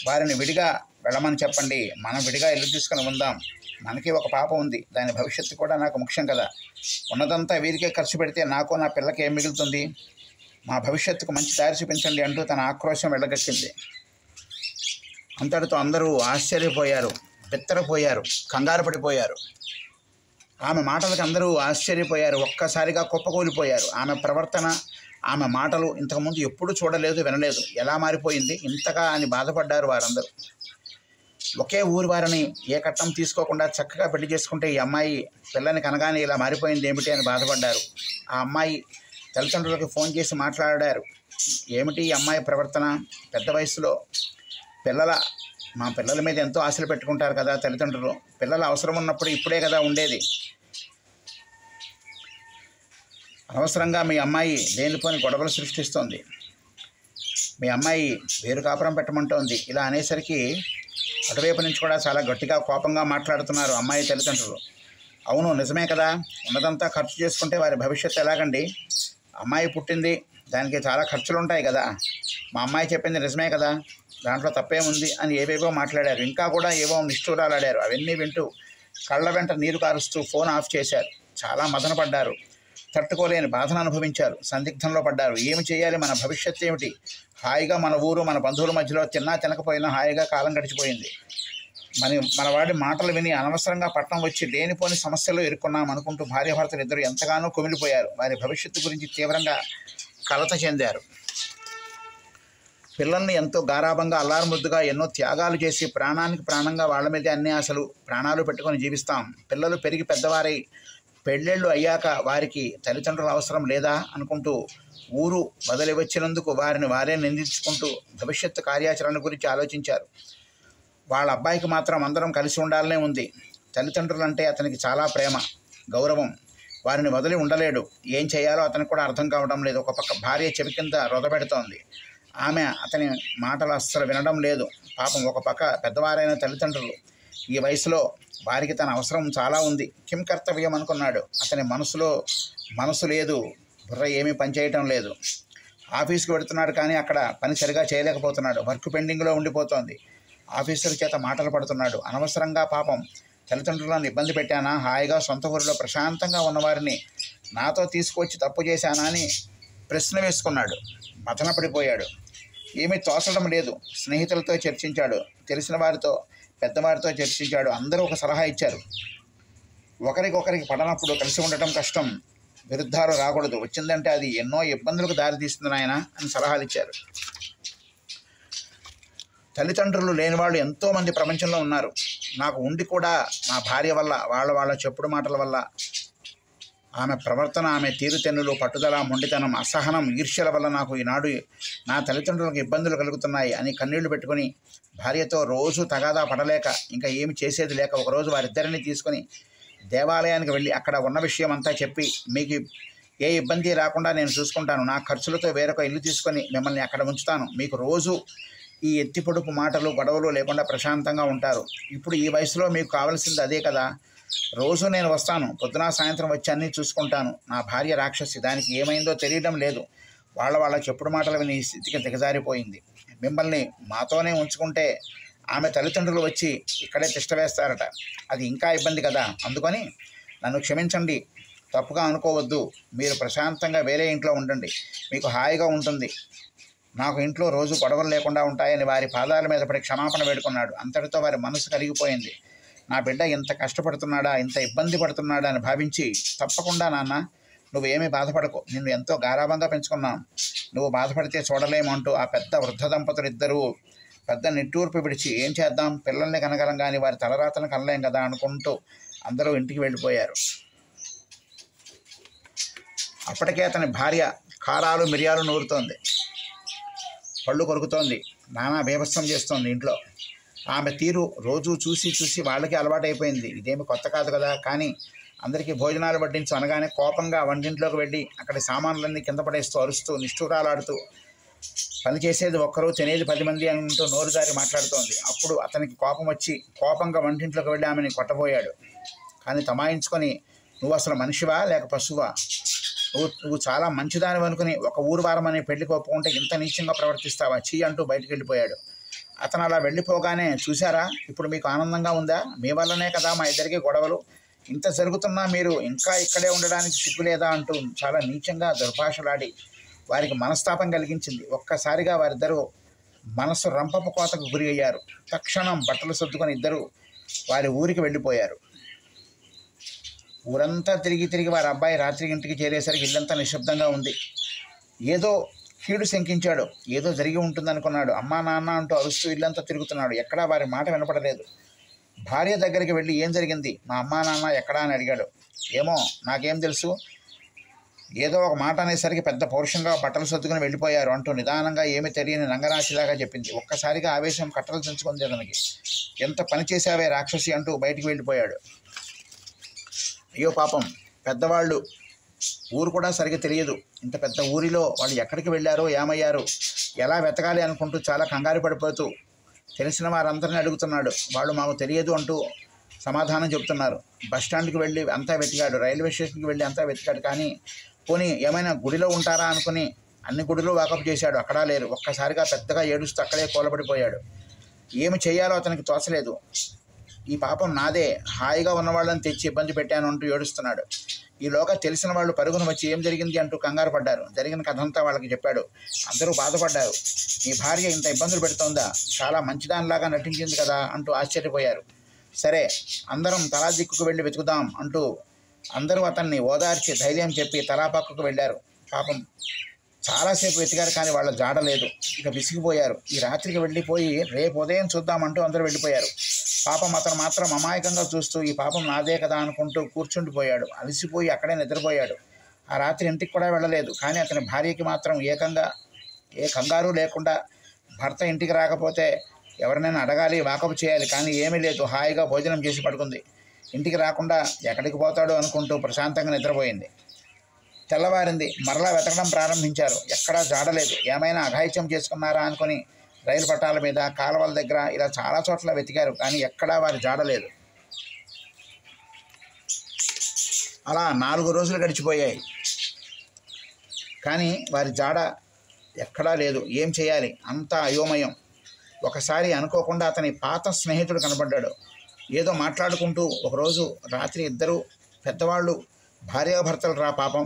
వారిని విడిగా వెళ్ళమని చెప్పండి. మనం విడిగా ఇల్లు తీసుకుని ఉందాం. మనకి ఒక పాప ఉంది. దాని భవిష్యత్తు కూడా నాకు ముఖ్యం కదా. ఉన్నదంతా వీరికే ఖర్చు పెడితే నాకు నా పిల్లకి ఏం మిగులుతుంది? మా భవిష్యత్తుకు మంచి దారి చూపించండి అంటూ తన ఆక్రోశం వెళ్ళగక్కింది. అంతటితో అందరూ ఆశ్చర్యపోయారు, బెత్తరపోయారు, కంగారు పడిపోయారు. ఆమె మాటలకు అందరూ ఆశ్చర్యపోయారు. ఒక్కసారిగా కుప్పకూలిపోయారు. ఆమె ప్రవర్తన, ఆమె మాటలు ఇంతకుముందు ఎప్పుడూ చూడలేదు, వినలేదు. ఎలా మారిపోయింది ఇంతగా అని బాధపడ్డారు వారందరూ. ఒకే ఊరి వారిని ఏ కట్నం తీసుకోకుండా చక్కగా పెళ్లి చేసుకుంటే ఈ అమ్మాయి పిల్లని కనగానే ఇలా మారిపోయింది ఏమిటి అని బాధపడ్డారు. ఆ అమ్మాయి తల్లిదండ్రులకు ఫోన్ చేసి మాట్లాడారు. ఏమిటి ఈ అమ్మాయి ప్రవర్తన? పెద్ద వయసులో మా పిల్లల మీద ఎంతో ఆశలు పెట్టుకుంటారు కదా తల్లిదండ్రులు. పిల్లల అవసరం ఉన్నప్పుడు ఇప్పుడే కదా ఉండేది. అనవసరంగా మీ అమ్మాయి లేనిపోని గొడవలు సృష్టిస్తోంది. మీ అమ్మాయి వేరు కాపురం పెట్టమంటోంది. ఇలా అనేసరికి అటువైపు నుంచి కూడా చాలా గట్టిగా కోపంగా మాట్లాడుతున్నారు అమ్మాయి తల్లిదండ్రులు. అవును, నిజమే కదా, ఉన్నదంతా ఖర్చు చేసుకుంటే వారి భవిష్యత్తు ఎలాగండి? అమ్మాయి పుట్టింది, దానికి చాలా ఖర్చులు ఉంటాయి కదా. మా అమ్మాయి చెప్పింది నిజమే కదా, దాంట్లో తప్పేముంది అని ఏవేవో మాట్లాడారు. ఇంకా కూడా ఏవో నిష్ఠూరాలాడారు. అవన్నీ వింటూ కళ్ళ వెంట నీరు కారుస్తూ ఫోన్ ఆఫ్ చేశారు. చాలా మదనపడ్డారు. తట్టుకోలేని బాధను అనుభవించారు. సందిగ్ధంలో పడ్డారు. ఏమి చేయాలి? మన భవిష్యత్తు ఏమిటి? హాయిగా మన ఊరు, మన బంధువుల మధ్యలో తిన్నా తినకపోయినా హాయిగా కాలం గడిచిపోయింది. మన వాడి మాటలు విని అనవసరంగా పట్టణం వచ్చి లేనిపోని సమస్యలు ఇరుక్కున్నాం అనుకుంటూ భార్యాభర్తలు ఇద్దరు ఎంతగానో కుమిలిపోయారు. వారి భవిష్యత్తు గురించి తీవ్రంగా కలత చెందారు. పిల్లల్ని ఎంతో గారాబంగా, అల్లారుముద్దుగా ఎన్నో త్యాగాలు చేసి ప్రాణానికి ప్రాణంగా వాళ్ళ మీదే అన్ని ఆశలు, ప్రాణాలు పెట్టుకొని జీవిస్తాం. పిల్లలు పెరిగి పెద్దవారై పెళ్ళిళ్ళు అయ్యాక వారికి తల్లిదండ్రుల అవసరం లేదా అనుకుంటూ ఊరు వదిలి వచ్చినందుకు వారిని వారే నిందించుకుంటూ భవిష్యత్తు కార్యాచరణ గురించి ఆలోచించారు. వాళ్ళ అబ్బాయికి మాత్రం అందరం కలిసి ఉండాలనే ఉంది. తల్లిదండ్రులంటే అతనికి చాలా ప్రేమ, గౌరవం. వారిని వదిలి ఉండలేడు. ఏం చేయాలో అతనికి కూడా అర్థం కావడం లేదు. ఒక పక్క భార్య చెవి కింద రొదబెడుతోంది. ఆమె అతని మాటలు అస్సలు వినడం లేదు. పాపం ఒక పక్క పెద్దవారైన తల్లిదండ్రులు. ఈ వయసులో వారికి తన అవసరం చాలా ఉంది. కిం కర్తవ్యం అనుకున్నాడు. అతని మనసు లేదు, బుర్ర ఏమీ పనిచేయటం లేదు. ఆఫీస్కి వెళుతున్నాడు కానీ అక్కడ పని సరిగా చేయలేకపోతున్నాడు. వర్క్ పెండింగ్లో ఉండిపోతోంది. ఆఫీసర్ చేత మాటలు పడుతున్నాడు. అనవసరంగా పాపం తల్లిదండ్రులను ఇబ్బంది పెట్టానా? హాయిగా సొంత ఊరిలో ప్రశాంతంగా ఉన్నవారిని నాతో తీసుకొచ్చి తప్పు చేశానా అని ప్రశ్న వేసుకున్నాడు. మథన పడిపోయాడు. ఏమీ తోచడం లేదు. స్నేహితులతో చర్చించాడు, తెలిసిన వారితో, పెద్దవారితో చర్చించాడు. అందరూ ఒక సలహా ఇచ్చారు. ఒకరికొకరికి పడనప్పుడు కలిసి ఉండటం కష్టం, విరుద్ధాలు రాకూడదు, వచ్చిందంటే అది ఎన్నో ఇబ్బందులకు దారితీస్తుంది నాయన అని సలహాలు ఇచ్చారు. తల్లిదండ్రులు లేని వాళ్ళు ఎంతోమంది ప్రపంచంలో ఉన్నారు. నాకు ఉండి కూడా నా భార్య వల్ల, వాళ్ళ చెప్పుడు మాటల వల్ల, ఆమె ప్రవర్తన, ఆమె తీరుతెన్నులు, పట్టుదల, మొండితనం, అసహనం, ఈర్ష్యల వల్ల నాకు ఈనాడు నా తల్లిదండ్రులకు ఇబ్బందులు కలుగుతున్నాయి అని కన్నీళ్లు పెట్టుకుని భార్యతో రోజు తగాదా పడలేక ఇంకా ఏమి చేసేది లేక ఒకరోజు వారిద్దరిని తీసుకుని దేవాలయానికి వెళ్ళి అక్కడ ఉన్న విషయం అంతా చెప్పి, మీకు ఏ ఇబ్బంది రాకుండా నేను చూసుకుంటాను, నా ఖర్చులతో వేరొక ఇల్లు తీసుకొని మిమ్మల్ని అక్కడ ఉంచుతాను, మీకు రోజు ఈ ఎత్తి పొడుపు మాటలు గొడవలు లేకుండా ప్రశాంతంగా ఉంటారు. ఇప్పుడు ఈ వయసులో మీకు కావాల్సింది అదే కదా, రోజు నేను వస్తాను, పొద్దున సాయంత్రం వచ్చి అన్నీ చూసుకుంటాను. నా భార్య రాక్షసి, దానికి ఏమైందో తెలియడం లేదు, వాళ్ళ చెప్పుడు మాటలు విని ఈ స్థితికి దిగజారిపోయింది. మిమ్మల్ని మాతోనే ఉంచుకుంటే ఆమె తల్లిదండ్రులు వచ్చి ఇక్కడే తిష్టవేస్తారట, అది ఇంకా ఇబ్బంది కదా, అందుకని నన్ను క్షమించండి, తప్పుగా అనుకోవద్దు, మీరు ప్రశాంతంగా వేరే ఇంట్లో ఉండండి, మీకు హాయిగా ఉంటుంది, నాకు ఇంట్లో రోజు గొడవలు లేకుండా ఉంటాయని వారి పాదాల మీద పడి క్షమాపణ వేడుకున్నాడు. అంతటితో వారి మనసు కరిగిపోయింది. నా బిడ్డ ఇంత కష్టపడుతున్నాడా, ఇంత ఇబ్బంది పడుతున్నాడా అని భావించి, తప్పకుండా నాన్న, నువ్వేమీ బాధపడకు, నిన్ను ఎంతో గారాబంగా పెంచుకున్నాను, నువ్వు బాధపడితే చూడలేము అంటూ ఆ పెద్ద వృద్ధ దంపతులు ఇద్దరూ పెద్ద నిట్టూర్పు విడిచి, ఏం చేద్దాం, పిల్లల్ని కనగలం కానీ వారి తలరాతను కనలేం కదా అనుకుంటూ అందరూ ఇంటికి వెళ్ళిపోయారు. అప్పటికే అతని భార్య కారాలు మిరియాలు నూరుతోంది, పళ్ళు కొరుకుతోంది, నానా బీభత్సం చేస్తోంది ఇంట్లో. ఆమె తీరు రోజు చూసి వాళ్ళకి అలవాటైపోయింది. ఇదేమి కొత్త కాదు కదా. కానీ అందరికీ భోజనాలు వడ్డించు అనగానే కోపంగా వంటింట్లోకి వెళ్ళి అక్కడి సామాన్లన్నీ కింద పడేస్తూ అరుస్తూ నిష్ఠూరాలాడుతూ, పని చేసేది ఒక్కరు, తినేది 10 మంది అంటూ నోరు జారి మాట్లాడుతోంది. అప్పుడు అతనికి కోపం వచ్చి కోపంగా వంటింట్లోకి వెళ్ళి ఆమెని కొట్టబోయాడు. కానీ తమాయించుకొని, నువ్వు అసలు మనిషివా లేక పశువా, నువ్వు చాలా మంచిదాని అనుకుని ఒక ఊరు వారమని పెళ్లికి ఒప్పుకుంటే ఇంత నీచంగా ప్రవర్తిస్తావా, చీ అంటూ బయటకు వెళ్ళిపోయాడు. అతను అలా వెళ్ళిపోగానే, చూశారా ఇప్పుడు మీకు ఆనందంగా ఉందా, మీ వల్లనే కదా మా ఇద్దరికి గొడవలు, ఇంత జరుగుతున్నా మీరు ఇంకా ఇక్కడే ఉండడానికి సిగ్గులేదా అంటూ చాలా నీచంగా దుర్భాషలాడి వారికి మనస్తాపం కలిగించింది. ఒక్కసారిగా వారిద్దరూ మనసు రంపపు కోతకు గురి అయ్యారు. తక్షణం బట్టలు సర్దుకొని ఇద్దరు వారి ఊరికి వెళ్ళిపోయారు. ఊరంతా తిరిగి వారి అబ్బాయి రాత్రి ఇంటికి చేరేసరికి ఇల్లంతా నిశ్శబ్దంగా ఉంది. ఏదో కీడు శంకించాడు, ఏదో జరిగి ఉంటుందనుకున్నాడు. అమ్మా నాన్న అంటూ అరుస్తూ ఇల్లంతా తిరుగుతున్నాడు. ఎక్కడా వారి మాట వినపడలేదు. భార్య దగ్గరికి వెళ్ళి, ఏం జరిగింది, మా అమ్మా నాన్న ఎక్కడా అని అడిగాడు. ఏమో నాకేం తెలుసు, ఏదో ఒక మాట అనేసరికి పెద్ద పౌరుషంగా బట్టలు సర్దుకుని వెళ్ళిపోయారు అంటూ నిదానంగా ఏమీ తెలియని నంగరాశిలాగా చెప్పింది. ఒక్కసారిగా ఆవేశం కట్టలు తెంచుకుంది అతనికి. ఎంత పని చేశావే రాక్షసి అంటూ బయటికి వెళ్ళిపోయాడు. అయ్యో పాపం, పెద్దవాళ్ళు, ఊరు కూడా సరిగ్గా తెలియదు, ఇంత పెద్ద ఊరిలో వాళ్ళు ఎక్కడికి వెళ్ళారో, ఏమయ్యారు, ఎలా వెతకాలి అనుకుంటూ చాలా కంగారు పడిపోతూ తెలిసిన వారందరినీ అడుగుతున్నాడు. వాళ్ళు మాకు తెలియదు అంటూ సమాధానం చెబుతున్నారు. బస్టాండ్కి వెళ్ళి అంతా వెతికాడు, రైల్వే స్టేషన్కి వెళ్ళి అంతా వెతికాడు. కానీ పోనీ ఏమైనా గుడిలో ఉంటారా అనుకుని అన్ని గుడిలో వాకప్ చేశాడు, అక్కడా లేరు. ఒక్కసారిగా పెద్దగా ఏడుస్తూ అక్కడే కూలబడిపోయాడు. ఏమి చేయాలో అతనికి తోచలేదు. ఈ పాపం నాదే, హాయిగా ఉన్నవాళ్ళని తెచ్చి ఇబ్బంది పెట్టాను అంటూ ఏడుస్తున్నాడు. ఈలోగా తెలిసిన వాళ్ళు పరుగున వచ్చి ఏం జరిగింది అంటూ కంగారు పడ్డారు. జరిగిన కథంతా వాళ్ళకి చెప్పాడు. అందరూ బాధపడ్డారు. మీ భార్య ఇంత ఇబ్బందులు పెడుతోందా, చాలా మంచిదానిలాగా నటించింది కదా అంటూ ఆశ్చర్యపోయారు. సరే అందరం తలా దిక్కుకు వెళ్ళి వెతుకుదాం అంటూ అందరూ అతన్ని ఓదార్చి ధైర్యం చెప్పి తలా పక్కకు వెళ్ళారు. పాపం చాలాసేపు వెతికారు, కానీ వాళ్ళ జాడలేదు. ఇక విసిగిపోయారు. ఈ రాత్రికి వెళ్ళిపోయి రేపు ఉదయం చూద్దామంటూ అందరూ వెళ్ళిపోయారు. పాపం అతను మాత్రం అమాయకంగా చూస్తూ ఈ పాపం నాదే కదా అనుకుంటూ కూర్చుండిపోయాడు. అలసిపోయి అక్కడే నిద్రపోయాడు. ఆ రాత్రి ఇంటికి కూడా వెళ్ళలేదు. కానీ అతని భార్యకి మాత్రం ఏ కంగారు లేకుండా, భర్త ఇంటికి రాకపోతే ఎవరినైనా అడగాలి, వాకపు చేయాలి, కానీ ఏమీ లేదు, హాయిగా భోజనం చేసి పడుకుంది. ఇంటికి రాకుండా ఎక్కడికి పోతాడో అనుకుంటూ ప్రశాంతంగా నిద్రపోయింది. తెల్లవారింది. మరలా వెతకడం ప్రారంభించారు. ఎక్కడా జాడలేదు. ఏమైనా అఘాయిత్యం చేసుకున్నారా అనుకుని రైలు పట్టాల మీద, కాలువల దగ్గర ఇలా చాలా చోట్ల వెతికారు, కానీ ఎక్కడా వారి జాడలేదు. అలా 4 రోజులు గడిచిపోయాయి, కానీ వారి జాడ ఎక్కడా లేదు. ఏం చేయాలి, అంతా అయోమయం. ఒకసారి అనుకోకుండా అతని పాత స్నేహితుడు కనబడ్డాడు. ఏదో మాట్లాడుకుంటూ ఒకరోజు రాత్రి ఇద్దరు పెద్దవాళ్ళు భార్యాభర్తలు రా పాపం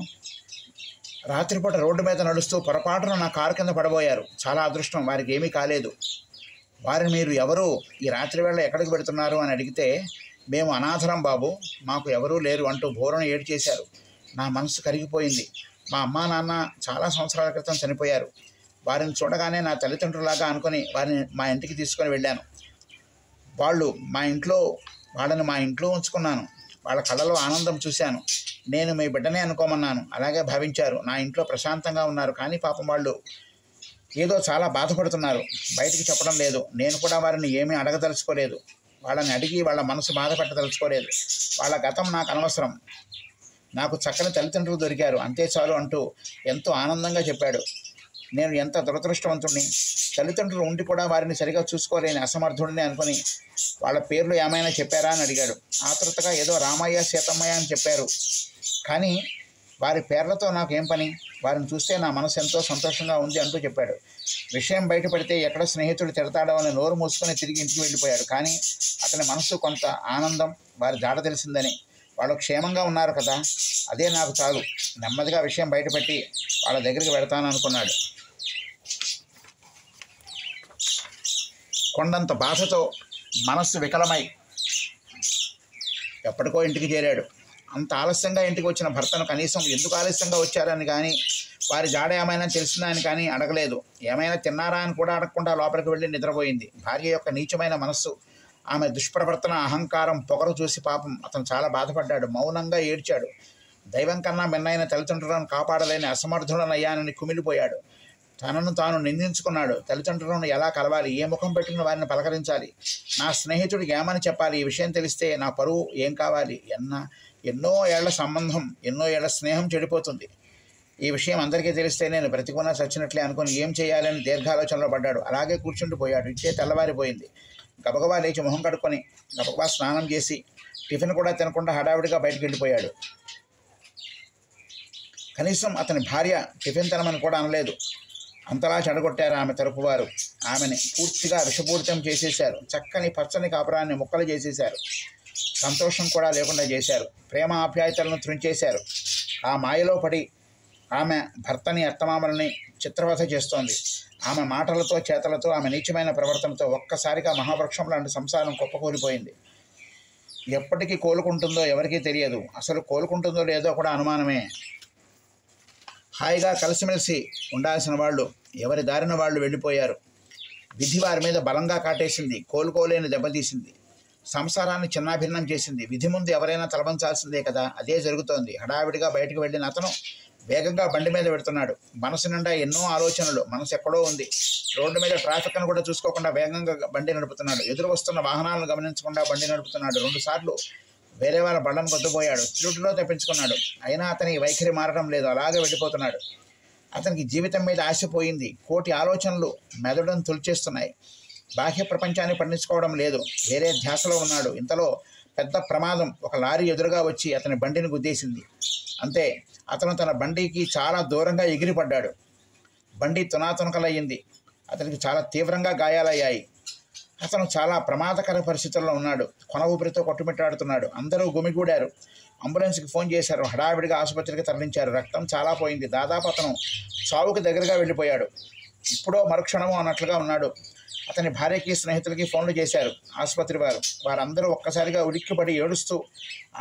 రాత్రిపూట రోడ్డు మీద నడుస్తూ పొరపాటున నా కారు కింద పడబోయారు. చాలా అదృష్టం, వారికి ఏమీ కాలేదు. వారిని మీరు ఎవరు, ఈ రాత్రి వేళ ఎక్కడికి పెడుతున్నారు అని అడిగితే, మేము అనాథరం బాబు, మాకు ఎవరూ లేరు అంటూ బోరును ఏడు చేశారు. నా మనసు కరిగిపోయింది. మా అమ్మా నాన్న చాలా సంవత్సరాల క్రితం చనిపోయారు. వారిని చూడగానే నా తల్లిదండ్రులాగా అనుకుని వారిని మా ఇంటికి తీసుకొని వెళ్ళాను. వాళ్ళని మా ఇంట్లో ఉంచుకున్నాను. వాళ్ళ కళ్ళలో ఆనందం చూశాను. నేను మీ బిడ్డనే అనుకోమన్నాను. అలాగే భావించారు. నా ఇంట్లో ప్రశాంతంగా ఉన్నారు. కానీ పాపం వాళ్ళు ఏదో చాలా బాధపడుతున్నారు. బయటికి చెప్పడం లేదు. నేను కూడా వారిని ఏమీ అడగదలుచుకోలేదు. వాళ్ళని అడిగి వాళ్ళ మనసు బాధ పెట్టదలుచుకోలేదు. వాళ్ళ గతం నాకు అనవసరం. నాకు చక్కని తల్లిదండ్రులు దొరికారు, అంతే చాలు అంటూ ఎంతో ఆనందంగా చెప్పాడు. నేను ఎంత దురదృష్టవంతుడిని, తల్లిదండ్రులు ఉండి కూడా వారిని సరిగా చూసుకోలేని అసమర్థుడిని అనుకుని వాళ్ళ పేర్లు ఏమైనా చెప్పారా అని అడిగాడు. ఆతృతగా ఏదో రామయ్య సీతమ్మయ్య అని చెప్పారు. కానీ వారి పేర్లతో నాకేం పని, వారిని చూస్తే నా మనసు ఎంతో సంతోషంగా ఉంది అంటూ చెప్పాడు. విషయం బయటపడితే ఎక్కడ స్నేహితుడు తిడతాడో అని నోరు మూసుకొని తిరిగి ఇంటికి వెళ్ళిపోయాడు. కానీ అతని మనసు కొంత ఆనందం, వారి జాడ తెలిసిందని. వాళ్ళు క్షేమంగా ఉన్నారు కదా, అదే నాకు చాలు. నెమ్మదిగా విషయం బయటపెట్టి వాళ్ళ దగ్గరికి వెడతాను అనుకున్నాడు. కొండంత బాధతో మనస్సు వికలమై ఎప్పటికో ఇంటికి చేరాడు. అంత ఆలస్యంగా ఇంటికి వచ్చిన భర్తను కనీసం ఎందుకు ఆలస్యంగా వచ్చారని కానీ, వారి జాడ ఏమైనా తెలిసిందా అని కానీ అడగలేదు. ఏమైనా తిన్నారా అని కూడా అడగకుండా లోపలికి వెళ్ళి నిద్రపోయింది. భార్య యొక్క నీచమైన మనస్సు, ఆమె దుష్ప్రవర్తన, అహంకారం, పొగరు చూసి పాపం అతను చాలా బాధపడ్డాడు. మౌనంగా ఏడ్చాడు. దైవం కన్నా మిన్నైన తల్లిదండ్రులను కాపాడలేని అసమర్థుడనయ్యానని కుమిలిపోయాడు. తనను తాను నిందించుకున్నాడు. తల్లిదండ్రులను ఎలా కలవాలి, ఏ ముఖం పెట్టుకుని వారిని పలకరించాలి, నా స్నేహితుడికి ఏమని చెప్పాలి, ఈ విషయం తెలిస్తే నా పరువు ఏం కావాలి, ఎన్నో ఏళ్ల సంబంధం, ఎన్నో ఏళ్ల స్నేహం చెడిపోతుంది. ఈ విషయం అందరికీ తెలిస్తే నేను బ్రతికున్నా చచ్చినట్లే అనుకుని ఏం చేయాలని దీర్ఘాలోచనలో పడ్డాడు. అలాగే కూర్చుండిపోయాడు. ఇచ్చే తెల్లవారిపోయింది. గబగబా లేచి మొహం కడుక్కొని గబగబా స్నానం చేసి టిఫిన్ కూడా తినకుండా హడావిడిగా బయటకు వెళ్ళిపోయాడు. కనీసం అతని భార్య టిఫిన్ తినమని కూడా అనలేదు. అంతలా చెడగొట్టారు ఆమె తరపువారు. ఆమెని పూర్తిగా విషపూరితం చేసేశారు. చక్కని పచ్చని కాపురాన్ని ముక్కలు చేసేశారు. సంతోషం కూడా లేకుండా చేశారు. ప్రేమ ఆప్యాయతలను త్రుంచేశారు. ఆ మాయలో పడి ఆమె భర్తని, అత్తమామలని చిత్రవధ చేస్తోంది. ఆమె మాటలతో, చేతలతో, ఆమె నీచమైన ప్రవర్తనతో ఒక్కసారిగా మహావృక్షం లాంటి సంసారం కుప్పకూలిపోయింది. ఎప్పటికీ కోలుకుంటుందో ఎవరికీ తెలియదు. అసలు కోలుకుంటుందో లేదో కూడా అనుమానమే. హాయిగా కలిసిమెలిసి ఉండాల్సిన వాళ్ళు ఎవరి దారిన వాళ్ళు వెళ్ళిపోయారు. విధి వారి మీద బలంగా కాటేసింది. కోలుకోలేని దెబ్బతీసింది. సంసారాన్ని చిన్నాభిన్నం చేసింది. విధి ముందు ఎవరైనా తలవంచాల్సిందే కదా, అదే జరుగుతోంది. హడావిడిగా బయటకు వెళ్ళిన అతను వేగంగా బండి మీద పెడుతున్నాడు. మనసు నిండా ఎన్నో ఆలోచనలు. మనసు ఎక్కడో ఉంది. రోడ్డు మీద ట్రాఫిక్ను కూడా చూసుకోకుండా వేగంగా బండి నడుపుతున్నాడు. ఎదురు వస్తున్న వాహనాలను గమనించకుండా బండి నడుపుతున్నాడు. 2 సార్లు వేరే వాళ్ళ బండను కొద్దుపోయాడు. చిరుటిలో తప్పించుకున్నాడు. అయినా అతని వైఖరి మారడం లేదు. అలాగే వెళ్ళిపోతున్నాడు. అతనికి జీవితం మీద ఆశపోయింది. కోటి ఆలోచనలు మెదడును తొలిచేస్తున్నాయి. బాహ్య ప్రపంచాన్ని పండించుకోవడం లేదు. వేరే ధ్యాసలో ఉన్నాడు. ఇంతలో పెద్ద ప్రమాదం. ఒక లారీ ఎదురుగా వచ్చి అతని బండిని గుద్దేసింది. అంతే, అతను తన బండికి చాలా దూరంగా ఎగిరిపడ్డాడు. బండి తునాతునకలయ్యింది. అతనికి చాలా తీవ్రంగా గాయాలయ్యాయి. అతను చాలా ప్రమాదకర పరిస్థితుల్లో ఉన్నాడు. కొన ఊపిరితో కొట్టుమిట్టాడుతున్నాడు. అందరూ గుమిగూడారు. అంబులెన్స్కి ఫోన్ చేశారు. హడావిడిగా ఆసుపత్రికి తరలించారు. రక్తం చాలా పోయింది. దాదాపు అతను చావుకి దగ్గరగా వెళ్ళిపోయాడు. ఇప్పుడో మరుక్షణమో అన్నట్లుగా ఉన్నాడు. అతని భార్యకి, స్నేహితులకి ఫోన్లు చేశారు ఆసుపత్రి వారు. వారందరూ ఒక్కసారిగా ఉలిక్కిపడి ఏడుస్తూ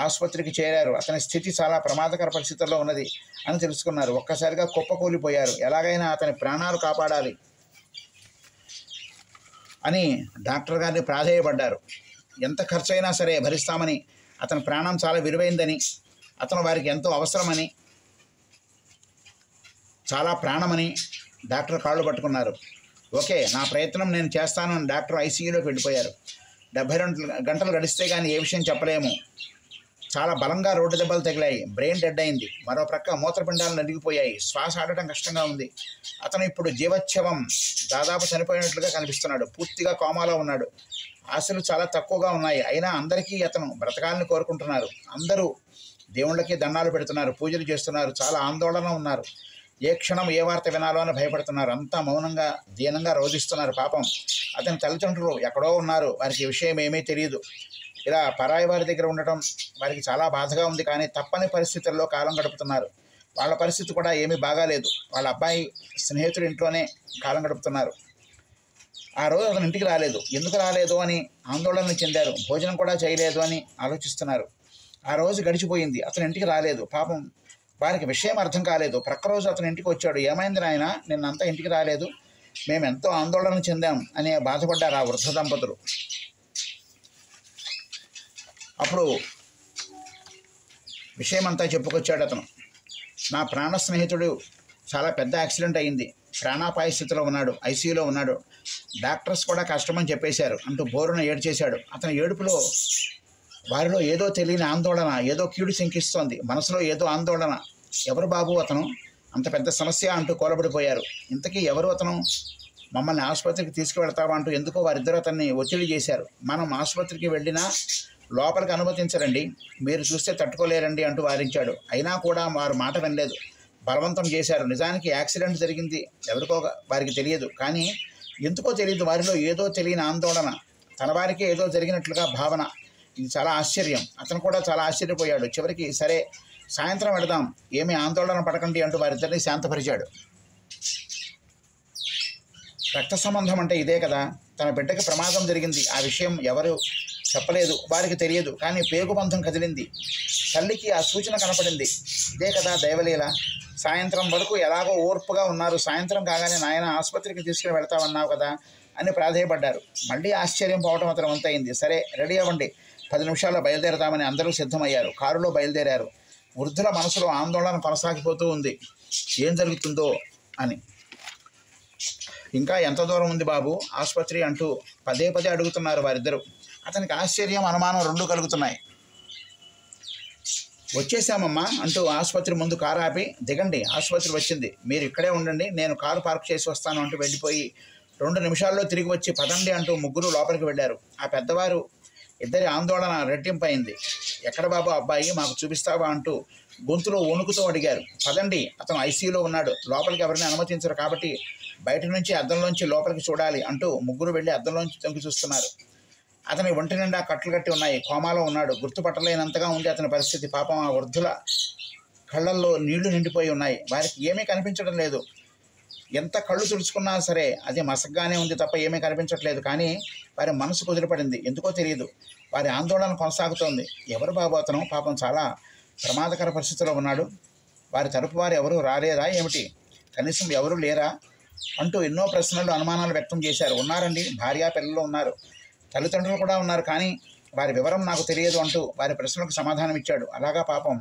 ఆసుపత్రికి చేరారు. అతని స్థితి చాలా ప్రమాదకర పరిస్థితుల్లో ఉన్నది అని తెలుసుకున్నారు. ఒక్కసారిగా కుప్పకూలిపోయారు. ఎలాగైనా అతని ప్రాణాలు కాపాడాలి అని డాక్టర్ గారిని ప్రాధేయపడ్డారు. ఎంత ఖర్చైనా సరే భరిస్తామని, అతని ప్రాణం చాలా విలువైందని, అతను వారికి ఎంతో అవసరమని, చాలా ప్రాణమని డాక్టర్ కాళ్ళు పట్టుకున్నారు. ఓకే, నా ప్రయత్నం నేను చేస్తాను అని డాక్టర్ ఐసీయూలోకి వెళ్ళిపోయారు. 72 గంటలు గడిస్తే కానీ ఏ విషయం చెప్పలేము. చాలా బలంగా రోడ్డు దెబ్బలు తగిలాయి. బ్రెయిన్ డెడ్ అయింది. మరో ప్రక్క మూత్రపిండాలు నలిగిపోయాయి. శ్వాస ఆడటం కష్టంగా ఉంది. అతను ఇప్పుడు జీవోత్సవం, దాదాపు చనిపోయినట్లుగా కనిపిస్తున్నాడు. పూర్తిగా కోమాలో ఉన్నాడు. ఆశలు చాలా తక్కువగా ఉన్నాయి. అయినా అందరికీ అతను బ్రతకాలని కోరుకుంటున్నారు. అందరూ దేవుళ్ళకి దండాలు పెడుతున్నారు, పూజలు చేస్తున్నారు. చాలా ఆందోళన ఉన్నారు. ఏ క్షణం ఏ వార్త వినాలో అని భయపడుతున్నారు. అంతా మౌనంగా దీనంగా రోధిస్తున్నారు. పాపం అతని తల్లిదండ్రులు ఎక్కడో ఉన్నారు, వారికి విషయం ఏమీ తెలియదు. ఇలా పరాయి వారి దగ్గర ఉండటం వారికి చాలా బాధగా ఉంది. కానీ తప్పని పరిస్థితుల్లో కాలం గడుపుతున్నారు. వాళ్ళ పరిస్థితి కూడా ఏమీ బాగాలేదు. వాళ్ళ అబ్బాయి స్నేహితుడి ఇంట్లోనే కాలం గడుపుతున్నారు. ఆ రోజు అతను ఇంటికి రాలేదు. ఎందుకు రాలేదు అని ఆందోళన చెందారు. భోజనం కూడా చేయలేదు అని ఆలోచిస్తున్నారు. ఆ రోజు గడిచిపోయింది, అతను ఇంటికి రాలేదు. పాపం వారికి విషయం అర్థం కాలేదు. ప్రక్క రోజు అతను ఇంటికి వచ్చాడు. ఏమైంది నాయన, నిన్నంతా ఇంటికి రాలేదు, మేము ఎంతో ఆందోళన చెందాం అని బాధపడ్డారు ఆ వృద్ధ దంపతులు. అప్పుడు విషయమంతా చెప్పుకొచ్చాడు అతను. నా ప్రాణ స్నేహితుడు చాలా పెద్ద యాక్సిడెంట్ అయింది, ప్రాణాపాయ స్థితిలో ఉన్నాడు, ఐసీయూలో ఉన్నాడు, డాక్టర్స్ కూడా కష్టమని చెప్పేశారు అంటూ బోరున ఏడ్చేశాడు. అతని ఏడుపులో వారిలో ఏదో తెలియని ఆందోళన, ఏదో కీడు శంకిస్తోంది. మనసులో ఏదో ఆందోళన. ఎవరు బాబు అతను, అంత పెద్ద సమస్య అంటూ కోలబడిపోయారు. ఇంతకీ ఎవరు అతను, మమ్మల్ని ఆసుపత్రికి తీసుకువెళ్తావా అంటూ ఎందుకో వారిద్దరూ అతన్ని ఒత్తిడి చేశారు. మనం ఆసుపత్రికి వెళ్ళినా లోపలికి అనుమతించరండి, మీరు చూస్తే తట్టుకోలేరండి అంటూ వారించాడు. అయినా కూడా వారు మాట వినలేదు, బలవంతం చేశారు. నిజానికి యాక్సిడెంట్ జరిగింది ఎవరికో వారికి తెలియదు, కానీ ఎందుకో తెలియదు వారిలో ఏదో తెలియని ఆందోళన, తన వారికే ఏదో జరిగినట్లుగా భావన. ఇది చాలా ఆశ్చర్యం. అతను కూడా చాలా ఆశ్చర్యపోయాడు. చివరికి సరే సాయంత్రం వెళదాం, ఏమీ ఆందోళన పడకండి అంటూ వారిద్దరిని శాంతపరిచాడు. రక్త సంబంధం అంటే ఇదే కదా, తన బిడ్డకి ప్రమాదం జరిగింది, ఆ విషయం ఎవరు చెప్పలేదు, వారికి తెలియదు. కానీ పేగుబంధం కదిలింది, తల్లికి ఆ సూచన కనపడింది. ఇదే కదా దైవలీల. సాయంత్రం వరకు ఎలాగో ఓర్పుగా ఉన్నారు. సాయంత్రం కాగానే నాయన ఆసుపత్రికి తీసుకుని వెళ్తామన్నావు కదా అని ప్రాధేయపడ్డారు. మళ్ళీ ఆశ్చర్యం పోవడం అతను వంతయింది. సరే రెడీ అవ్వండి, 10 నిమిషాల్లో బయలుదేరదామని అందరూ సిద్ధమయ్యారు. కారులో బయలుదేరారు. వృద్ధుల మనసులో ఆందోళన కొనసాగిపోతూ ఉంది, ఏం జరుగుతుందో అని. ఇంకా ఎంత దూరం ఉంది బాబు ఆసుపత్రి అంటూ పదే పదే అడుగుతున్నారు వారిద్దరూ. అతనికి ఆశ్చర్యం, అనుమానం రెండూ కలుగుతున్నాయి. వచ్చేసామమ్మా అంటూ ఆసుపత్రి ముందు కారు ఆపి, దిగండి ఆసుపత్రి వచ్చింది, మీరు ఇక్కడే ఉండండి, నేను కారు పార్క్ చేసి వస్తాను అంటూ వెళ్ళిపోయి 2 నిమిషాల్లో తిరిగి వచ్చి పదండి అంటూ ముగ్గురు లోపలికి వెళ్ళారు. ఆ పెద్దవారు ఇద్దరి ఆందోళన రెట్టింపైంది. ఎక్కడ బాబు అబ్బాయి, మాకు చూపిస్తావా అంటూ గొంతులో వణుకుతూ అడిగారు. పదండి, అతను ఐసీయూలో ఉన్నాడు, లోపలికి ఎవరిని అనుమతించరు కాబట్టి బయట నుంచి అద్దంలోంచి లోపలికి చూడాలి అంటూ ముగ్గురు వెళ్ళి అద్దంలోంచి తొంగి చూస్తున్నారు. అతని ఒంటి నిండా కట్లు కట్టి ఉన్నాయి, కోమాలో ఉన్నాడు, గుర్తుపట్టలేనంతగా ఉంది అతని పరిస్థితి. పాపం ఆ వృద్ధుల కళ్ళల్లో నీళ్లు నిండిపోయి ఉన్నాయి, వారికి ఏమీ కనిపించడం లేదు. ఎంత కళ్ళు తుడుచుకున్నా సరే అది మసగ్గానే ఉంది తప్ప ఏమీ కనిపించట్లేదు. కానీ వారి మనసు కుదిరిపడింది, ఎందుకో తెలియదు, వారి ఆందోళన కొనసాగుతోంది. ఎవరు బాబు అతను, పాపం చాలా ప్రమాదకర పరిస్థితిలో ఉన్నాడు, వారి తరపు వారు ఎవరు రాలేదా ఏమిటి, కనీసం ఎవరు లేరా అంటూ ఎన్నో ప్రశ్నలు అనుమానాలు వ్యక్తం చేశారు. ఉన్నారండి, భార్య పిల్లలు ఉన్నారు, తల్లిదండ్రులు కూడా ఉన్నారు, కానీ వారి వివరం నాకు తెలియదు అంటూ వారి ప్రశ్నలకు సమాధానం ఇచ్చాడు. అలాగా పాపం,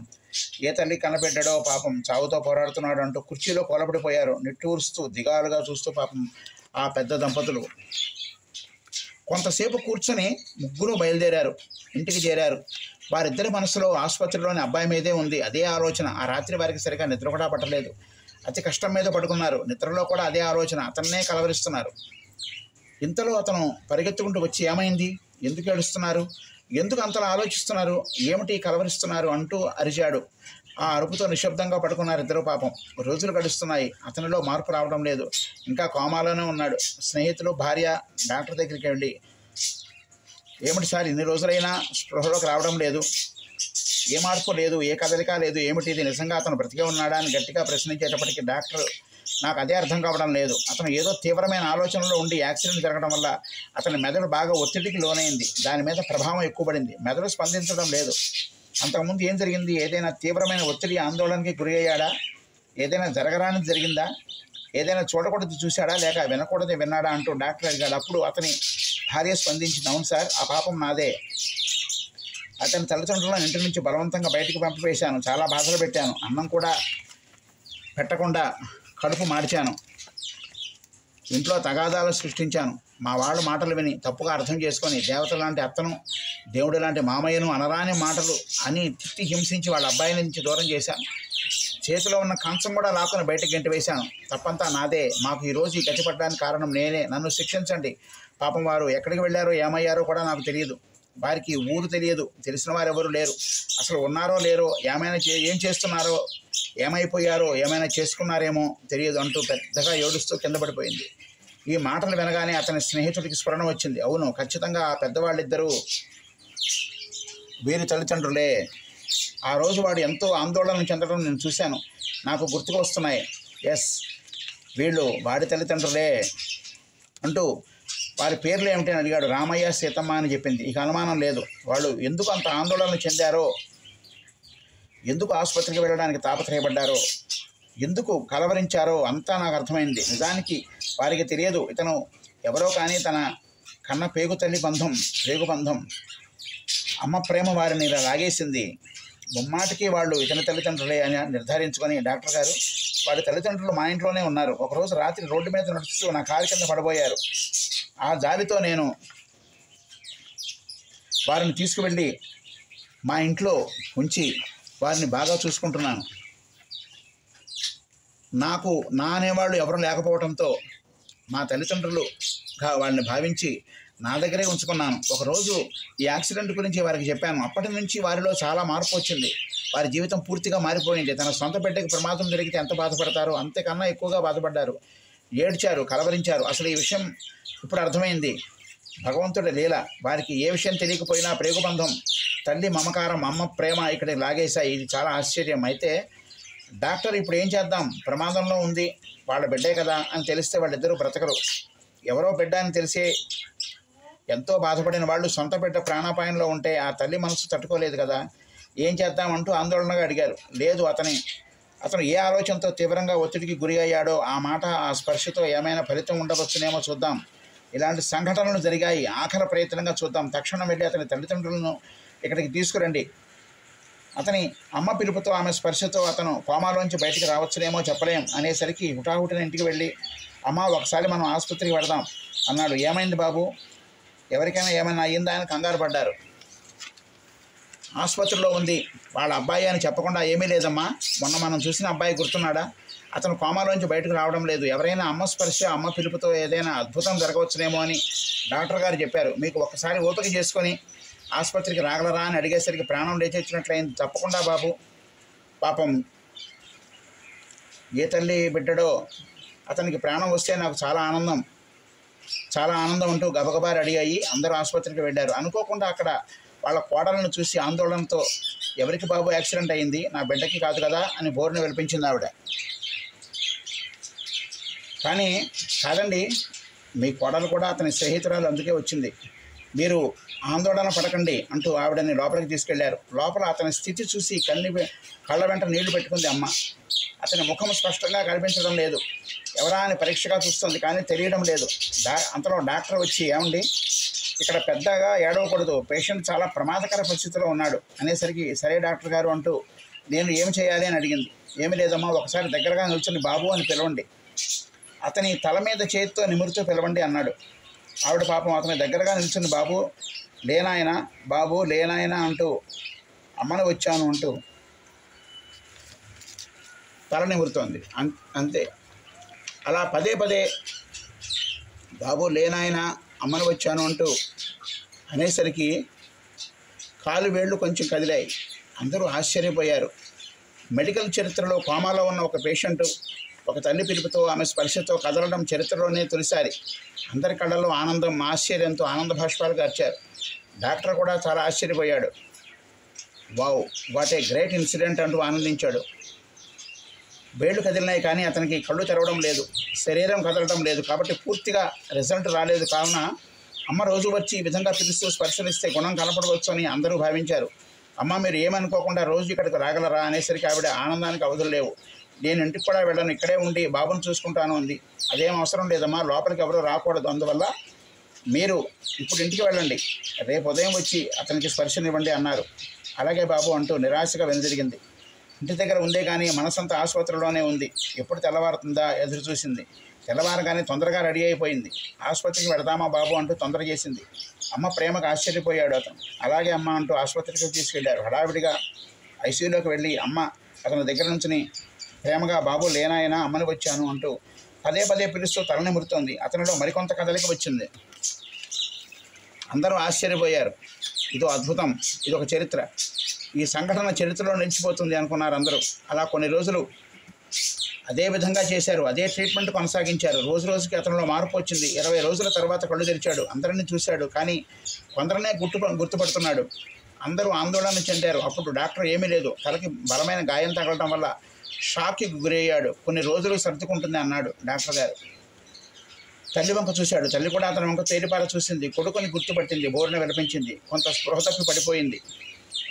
ఏ తల్లి కనబెడ్డాడో పాపం, చావుతో పోరాడుతున్నాడు అంటూ కుర్చీలో కోలబడిపోయారు. నిట్టూరుస్తూ దిగాలుగా చూస్తూ పాపం ఆ పెద్ద దంపతులు. కొంతసేపు కూర్చొని ముగ్గురు బయలుదేరారు, ఇంటికి చేరారు. వారిద్దరి మనసులో ఆసుపత్రిలోని అబ్బాయి మీదే ఉంది అదే ఆలోచన. ఆ రాత్రి వారికి సరిగా నిద్ర కూడా పట్టలేదు, అతి కష్టం మీద పడుకున్నారు. నిద్రలో కూడా అదే ఆలోచన, అతన్నే కలవరిస్తున్నారు. ఇంతలో అతను పరిగెత్తుకుంటూ వచ్చి, ఏమైంది, ఎందుకు ఏడుస్తున్నారు, ఎందుకు అంతలా ఆలోచిస్తున్నారు, ఏమిటి కలవరిస్తున్నారు అంటూ అరిచాడు. ఆ అరుపుతో నిశ్శబ్దంగా పడుకున్నారు ఇద్దరు. పాపం రోజులు గడుస్తున్నాయి, అతనిలో మార్పు రావడం లేదు, ఇంకా కోమాలోనే ఉన్నాడు. స్నేహితులు భార్య డాక్టర్ దగ్గరికి వెళ్ళి, ఏమిటి సార్ ఇన్ని రోజులైనా స్పృహలోకి రావడం లేదు, ఏ మార్పు లేదు, ఏ కదలిక లేదు, ఏమిటి ఇది, నిజంగా అతను బ్రతికే ఉన్నాడా అని గట్టిగా ప్రశ్నించేటప్పటికి డాక్టర్, నాకు అదే అర్థం కావడం లేదు, అతను ఏదో తీవ్రమైన ఆలోచనలో ఉండి యాక్సిడెంట్ జరగడం వల్ల అతని మెదడు బాగా ఒత్తిడికి లోనైంది, దాని మీద ప్రభావం ఎక్కువ పడింది, మెదడు స్పందించడం లేదు. అంతకుముందు ఏం జరిగింది, ఏదైనా తీవ్రమైన ఒత్తిడి ఆందోళనకి గురి అయ్యాడా, ఏదైనా జరగరానిది జరిగిందా, ఏదైనా చూడకూడదు చూశాడా, లేక వినకూడదు విన్నాడా అంటూ డాక్టర్ అడిగాడు. అప్పుడు అతని భార్య స్పందించింది, అవును సార్, ఆ పాపం నాదే, అతని తల్లిదండ్రులను ఇంటి నుంచి బలవంతంగా బయటికి పంపివేశాను, చాలా బాధలు పెట్టాను, అన్నం కూడా పెట్టకుండా కడుపు మార్చాను, ఇంట్లో తగాదాలు సృష్టించాను, మా వాళ్ళు మాటలు విని తప్పుగా అర్థం చేసుకొని దేవత లాంటి అత్తను, దేవుడు లాంటి మామయ్యను అనరాని మాటలు అని తిట్టి హింసించి వాళ్ళ అబ్బాయి నుంచి దూరం చేశాను, చేతిలో ఉన్న కంచం కూడా లాక్కుని బయటకు గెంటి వేశాను, తప్పంతా నాదే, మాకు ఈరోజు ఈ గతి పట్టడానికి కారణం నేనే, నన్ను శిక్షించండి. పాపం వారు ఎక్కడికి వెళ్ళారో ఏమయ్యారో కూడా నాకు తెలియదు, వారికి ఊరు తెలియదు, తెలిసిన వారు ఎవరు లేరు, అసలు ఉన్నారో లేరో, ఏమైనా ఏం చేస్తున్నారో ఏమైపోయారో, ఏమైనా చేసుకున్నారేమో తెలియదు అంటూ పెద్దగా ఏడుస్తూ కింద పడిపోయింది. ఈ మాటలు వినగానే అతని స్నేహితుడికి స్ఫురణ వచ్చింది. అవును, ఖచ్చితంగా ఆ పెద్దవాళ్ళిద్దరూ వీరి తల్లిదండ్రులే. ఆ రోజు వాడు ఎంతో ఆందోళన చెందడం నేను చూశాను, నాకు గుర్తుకు వస్తున్నాయి. ఎస్, వీళ్ళు వాడి తల్లిదండ్రులే అంటూ వారి పేర్లు ఏమిటి అని అడిగాడు. రామయ్య, సీతమ్మ అని చెప్పింది. ఇక అనుమానం లేదు, వాళ్ళు ఎందుకు అంత ఆందోళన చెందారో, ఎందుకు ఆసుపత్రికి వెళ్ళడానికి తాపత్రయపడ్డారో, ఎందుకు కలవరించారో అంతా నాకు అర్థమైంది. నిజానికి వారికి తెలియదు ఇతను ఎవరో కానీ తన కన్న పేగు తల్లి బంధం, పేగు బంధం. అమ్మ ప్రేమ వారిని ఇలా లాగేసింది. ముమ్మాటికి వాళ్ళు ఇతని తల్లిదండ్రులే అని నిర్ధారించుకొని, డాక్టర్ గారు, వాడి తల్లిదండ్రులు మా ఇంట్లోనే ఉన్నారు. ఒకరోజు రాత్రి రోడ్డు మీద నడుస్తూ నా కారు కింద పడబోయారు. ఆ జాలితో నేను వారిని తీసుకువెళ్ళి మా ఇంట్లో ఉంచి వారిని బాగా చూసుకుంటున్నాను. నాకు నా అనేవాళ్ళు ఎవరు లేకపోవడంతో మా తల్లిదండ్రులుగా వాళ్ళని భావించి నా దగ్గరే ఉంచుకున్నాను. ఒకరోజు ఈ యాక్సిడెంట్ గురించి వారికి చెప్పాను. అప్పటి నుంచి వారిలో చాలా మార్పు వచ్చింది. వారి జీవితం పూర్తిగా మారిపోయింది. తన సొంత బిడ్డకి ప్రమాదం జరిగితే ఎంత బాధపడతారో అంతకన్నా ఎక్కువగా బాధపడ్డారు, ఏడ్చారు, కలవరించారు. అసలు ఈ విషయం ఇప్పుడు అర్థమైంది. భగవంతుడి లీల. వారికి ఏ విషయం తెలియకపోయినా ప్రేగుబంధం, తల్లి మమకారం, అమ్మ ప్రేమ ఇక్కడికి లాగేశాయి. ఇది చాలా ఆశ్చర్యం. అయితే డాక్టర్ ఇప్పుడు ఏం చేద్దాం, ప్రమాదంలో ఉంది, వాళ్ళ బిడ్డే కదా అని తెలిస్తే వాళ్ళిద్దరూ బ్రతకరు. ఎవరో బిడ్డ అని తెలిసే ఎంతో బాధపడిన వాళ్ళు సొంత బిడ్డ ప్రాణాపాయంలో ఉంటే ఆ తల్లి మనసు తట్టుకోలేదు కదా, ఏం చేద్దామంటూ ఆందోళనగా అడిగారు. లేదు, అతను ఏ ఆలోచనతో తీవ్రంగా ఒత్తిడికి గురి అయ్యాడో ఆ మాట, ఆ స్పర్శతో ఏమైనా ఫలితం ఉండవచ్చునేమో చూద్దాం. ఇలాంటి సంఘటనలు జరిగాయి, ఆఖరి ప్రయత్నంగా చూద్దాం. తక్షణం వెళ్ళి అతని తల్లిదండ్రులను ఇక్కడికి తీసుకురండి. అతని అమ్మ పిలుపుతో, ఆమె స్పర్శతో అతను కోమాలోంచి బయటికి రావచ్చునేమో చెప్పలేం అనేసరికి హుటాహుటిన ఇంటికి వెళ్ళి, అమ్మ ఒకసారి మనం ఆసుపత్రికి వెళదాం అన్నాడు. ఏమైంది బాబు, ఎవరికైనా ఏమైనా అయ్యిందా అని కంగారు పడ్డారు. ఆసుపత్రిలో ఉంది వాళ్ళ అబ్బాయి అని చెప్పకుండా, ఏమీ లేదమ్మా, మొన్న మనం చూసిన అబ్బాయి గుర్తున్నాడా, అతను కోమాలోంచి బయటకు రావడం లేదు. ఎవరైనా అమ్మ స్పర్శ, అమ్మ పిలుపుతో ఏదైనా అద్భుతం జరగవచ్చునేమో అని డాక్టర్ గారు చెప్పారు. మీకు ఒకసారి ఓపిక చేసుకొని ఆసుపత్రికి రాగలరా అని అడిగేసరికి ప్రాణం లేచొచ్చినట్లయింది. తప్పకుండా బాబు, పాపం ఏ తల్లి బిడ్డడో, అతనికి ప్రాణం వస్తే నాకు చాలా ఆనందం అంటూ గబగబా రెడీ అయ్యి అందరూ ఆసుపత్రికి వెళ్ళారు. అనుకోకుండా అక్కడ వాళ్ళ కోడలను చూసి ఆందోళనతో, ఎవరికి బాబు యాక్సిడెంట్ అయింది, నా బిడ్డకి కాదు కదా అని బోరుని వినిపించింది ఆవిడ. కానీ కాదండి, మీ కోడలు కూడా అతని స్నేహితురాలు, అందుకే వచ్చింది, మీరు ఆందోళన పడకండి అంటూ ఆవిడని లోపలికి తీసుకెళ్లారు. లోపల అతని స్థితి చూసి కళ్ళ వెంట నీళ్లు పెట్టుకుంది అమ్మ. అతని ముఖం స్పష్టంగా కనిపించడం లేదు. ఎవరా అని పరీక్షగా చూస్తుంది, కానీ తెలియడం లేదు. అంతలో డాక్టర్ వచ్చి, ఏమండి, ఇక్కడ పెద్దగా ఏడవకూడదు, పేషెంట్ చాలా ప్రమాదకర పరిస్థితిలో ఉన్నాడు అనేసరికి, సరే డాక్టర్ గారు అంటూ నేను ఏమి చేయాలి అని అడిగింది. ఏమి లేదమ్మా, ఒకసారి దగ్గరగా నిల్చుని బాబు అని పిలవండి, అతని తల మీద చేతితో నిమురుతూ పిలవండి అన్నాడు. ఆవిడ పాపం అతని దగ్గరగా నిల్చుని బాబు లేనాయన అంటూ అమ్మను వచ్చాను అంటూ తల నిమురుతోంది. అంతే. అలా పదే బాబు లేనాయన, అమ్మను వచ్చాను అంటూ అనేసరికి కాలు వేళ్ళు కొంచెం కదిలాయి. అందరూ ఆశ్చర్యపోయారు. మెడికల్ చరిత్రలో కోమాలో ఉన్న ఒక పేషెంటు ఒక తల్లి పిలుపుతో, ఆమె స్పర్శతో కదలడం చరిత్రలోనే తొలిసారి. అందరి కళ్ళల్లో ఆనందం, ఆశ్చర్యంతో ఆనంద భాష్పాలు గార్చారు. డాక్టర్ కూడా చాలా ఆశ్చర్యపోయాడు. Wow, what a great incident అంటూ ఆనందించాడు. వేళ్ళు కదిలినాయి కానీ అతనికి కళ్ళు తెరవడం లేదు, శరీరం కదలడం లేదు. కాబట్టి పూర్తిగా రిజల్ట్ రాలేదు. కావున అమ్మ రోజు వచ్చి ఈ విధంగా పిలుస్తూ స్పర్శనిస్తే గుణం కనపడవచ్చు అని అందరూ భావించారు. అమ్మ మీరు ఏమనుకోకుండా రోజు ఇక్కడికి రాగలరా అనేసరికి ఆవిడ ఆనందానికి అవధులు లేవు. నేను ఇంటికి కూడా వెళ్ళను, ఇక్కడే ఉండి బాబుని చూసుకుంటాను అంది. అదేం అవసరం లేదమ్మా, లోపలికి ఎవరూ రాకూడదు, అందువల్ల మీరు ఇప్పుడు ఇంటికి వెళ్ళండి, రేపు ఉదయం వచ్చి అతనికి స్పర్శనివ్వండి అన్నారు. అలాగే బాబు అంటూ నిరాశగా వెనుదిరిగింది. ఇంటి దగ్గర ఉందే కానీ మనసంతా ఆసుపత్రిలోనే ఉంది. ఎప్పుడు తెల్లవారుతుందా ఎదురు చూసింది. తెల్లవారగానే తొందరగా రెడీ అయిపోయింది. ఆసుపత్రికి వెళదామా బాబు అంటూ తొందర చేసింది. అమ్మ ప్రేమకు ఆశ్చర్యపోయాడు అతను. అలాగే అమ్మ అంటూ ఆసుపత్రికి తీసుకెళ్లారు. హడావిడిగా ఐసీయూలోకి వెళ్ళి అమ్మ అతని దగ్గర నుంచి ప్రేమగా బాబు లేనాయన, అమ్మని వచ్చాను అంటూ పదే పిలుస్తూ తలని మురుతోంది. అతనిలో మరికొంత కదలిక వచ్చింది. అందరూ ఆశ్చర్యపోయారు. ఇదో అద్భుతం, ఇదొక చరిత్ర. ఈ సంఘటన చరిత్రలో నిలిచిపోతుంది అనుకున్నారు అందరూ. అలా కొన్ని రోజులు అదే విధంగా చేశారు, అదే ట్రీట్మెంట్ కొనసాగించారు. రోజు రోజుకి అతనిలో మార్పు వచ్చింది. 20 రోజుల తర్వాత కళ్ళు తెరిచాడు, అందరినీ చూశాడు, కానీ కొందరనే గుర్తుపడుతున్నాడు. అందరూ ఆందోళన చెందారు. అప్పుడు డాక్టర్ ఏమీ లేదు, తలకి బలమైన గాయం తగలడం వల్ల షాక్కి గురయ్యాడు, కొన్ని రోజులు సర్దుకుంటుంది అన్నాడు డాక్టర్ గారు. తల్లి వంక చూశాడు, తల్లి కూడా అతని వంక తేలిపార చూసింది, కొడుకుని గుర్తుపట్టింది, బోరున విలపించింది, కొంత స్పృహ తప్పి పడిపోయింది.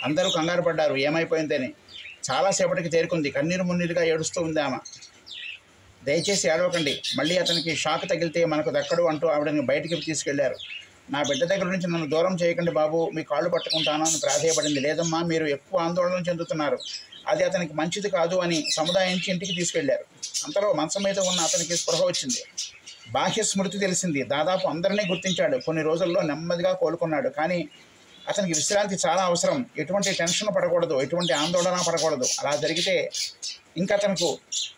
అందరూ కంగారు పడ్డారు ఏమైపోయిందని. చాలాసేపటికి తేరుకుంది, కన్నీరు మున్నీరుగా ఏడుస్తూ ఉంది ఆమె. దయచేసి ఏడవకండి, మళ్ళీ అతనికి షాక్ తగిలితే మనకు దక్కడు అంటూ ఆవిడని బయటికి తీసుకెళ్లారు. నా బిడ్డ దగ్గర నుంచి నన్ను దూరం చేయకండి బాబు, మీ కాళ్ళు పట్టుకుంటాను అని ప్రాధేయపడింది. లేదమ్మా, మీరు ఎక్కువ ఆందోళన చెందుతున్నారు, అది అతనికి మంచిది కాదు అని సముదాయించి ఇంటికి తీసుకెళ్లారు. అంతలో మంచం మీద ఉన్న అతనికి స్పృహ వచ్చింది, బాహ్య స్మృతి తెలిసింది, దాదాపు అందరినీ గుర్తించాడు. కొన్ని రోజుల్లో నెమ్మదిగా కోలుకున్నాడు. కానీ అతనికి విశ్రాంతి చాలా అవసరం, ఎటువంటి టెన్షన్ పడకూడదు, ఎటువంటి ఆందోళన పడకూడదు. అలా జరిగితే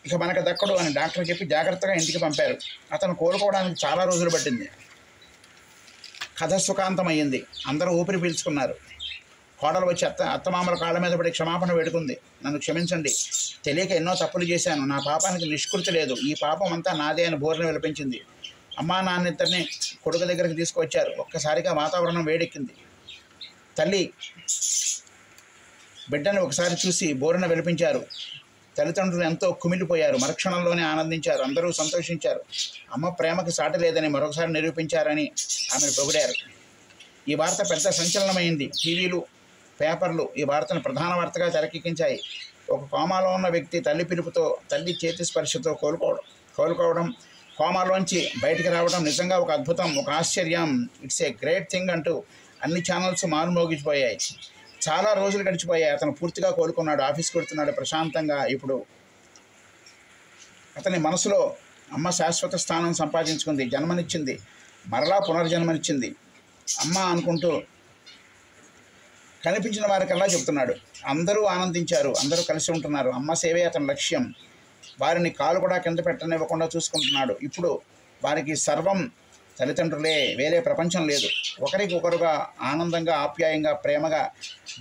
ఇక మనకు దక్కడు అని డాక్టర్ చెప్పి జాగ్రత్తగా ఇంటికి పంపారు. అతను కోలుకోవడానికి చాలా రోజులు పట్టింది. కథ సుఖాంతమయ్యింది. అందరూ ఊపిరి పీల్చుకున్నారు. కోడలు వచ్చి అత్తమామల కాళ్ళ మీద పడి క్షమాపణ వేడుకుంది. నన్ను క్షమించండి, తెలియక ఎన్నో తప్పులు చేశాను, నా పాపానికి నిష్కృతి లేదు, ఈ పాపం అంతా నాదే అని బోర్ని విలపించింది. అమ్మా నాన్నిద్దరిని కొడుకు దగ్గరికి తీసుకొచ్చారు. ఒక్కసారిగా వాతావరణం వేడెక్కింది. తల్లి బిడ్డను ఒకసారి చూసి బోరున విలపించారు. తల్లిదండ్రులు ఎంతో కుమిలిపోయారు, మరుక్షణంలోనే ఆనందించారు, అందరూ సంతోషించారు. అమ్మ ప్రేమకి సాటి లేదని మరొకసారి నిరూపించారని ఆమెను పొగిడారు. ఈ వార్త పెద్ద సంచలనమైంది. టీవీలు, పేపర్లు ఈ వార్తను ప్రధాన వార్తగా తెరకెక్కించాయి. ఒక కోమాలో ఉన్న వ్యక్తి తల్లి పిలుపుతో, తల్లి చేతి స్పర్శతో కోలుకోవడం, కోమాలోంచి బయటికి రావడం నిజంగా ఒక అద్భుతం, ఒక ఆశ్చర్యం. ఇట్స్ ఏ గ్రేట్ థింగ్ అంటూ అన్ని ఛానల్స్ మారుమోగిపోయాయి. చాలా రోజులు గడిచిపోయాయి. అతను పూర్తిగా కోలుకున్నాడు, ఆఫీస్కి వెళ్తున్నాడు ప్రశాంతంగా. ఇప్పుడు అతని మనసులో అమ్మ శాశ్వత స్థానం సంపాదించుకుంది, జన్మనిచ్చింది, మరలా పునర్జన్మనిచ్చింది. అమ్మ అనుకుంటూ కనిపించిన వారికల్లా చెప్తున్నాడు. అందరూ ఆనందించారు, అందరూ కలిసి ఉంటున్నారు. అమ్మ సేవే అతని లక్ష్యం. వారిని కాలు కూడా కింద పెట్టనివ్వకుండా చూసుకుంటున్నాడు. ఇప్పుడు వారికి సర్వం తల్లిదండ్రులే, వేరే ప్రపంచం లేదు. ఒకరికొకరుగా ఆనందంగా, ఆప్యాయంగా, ప్రేమగా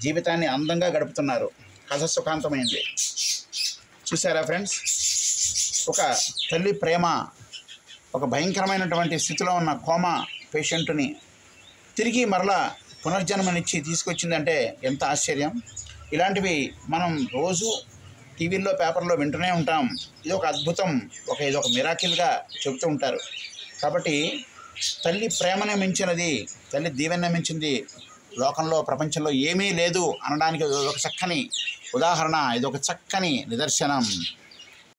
జీవితాన్ని అందంగా గడుపుతున్నారు. కథ సుఖాంతమైంది. చూసారా ఫ్రెండ్స్, ఒక తల్లి ప్రేమ ఒక భయంకరమైనటువంటి స్థితిలో ఉన్న కోమా పేషెంట్ని తిరిగి మరలా పునర్జన్మనిచ్చి తీసుకొచ్చిందంటే ఎంత ఆశ్చర్యం. ఇలాంటివి మనం రోజు టీవీల్లో, పేపర్లో వింటూనే ఉంటాం. ఇది ఒక అద్భుతం, ఇది ఒక మిరాకిల్గా చెబుతూ ఉంటారు. కాబట్టి తల్లి ప్రేమనే మించినది, తల్లి దీవెన మించింది లోకంలో, ప్రపంచంలో ఏమీ లేదు అనడానికి ఇది ఒక చక్కని ఉదాహరణ, ఇది ఒక చక్కని నిదర్శనం.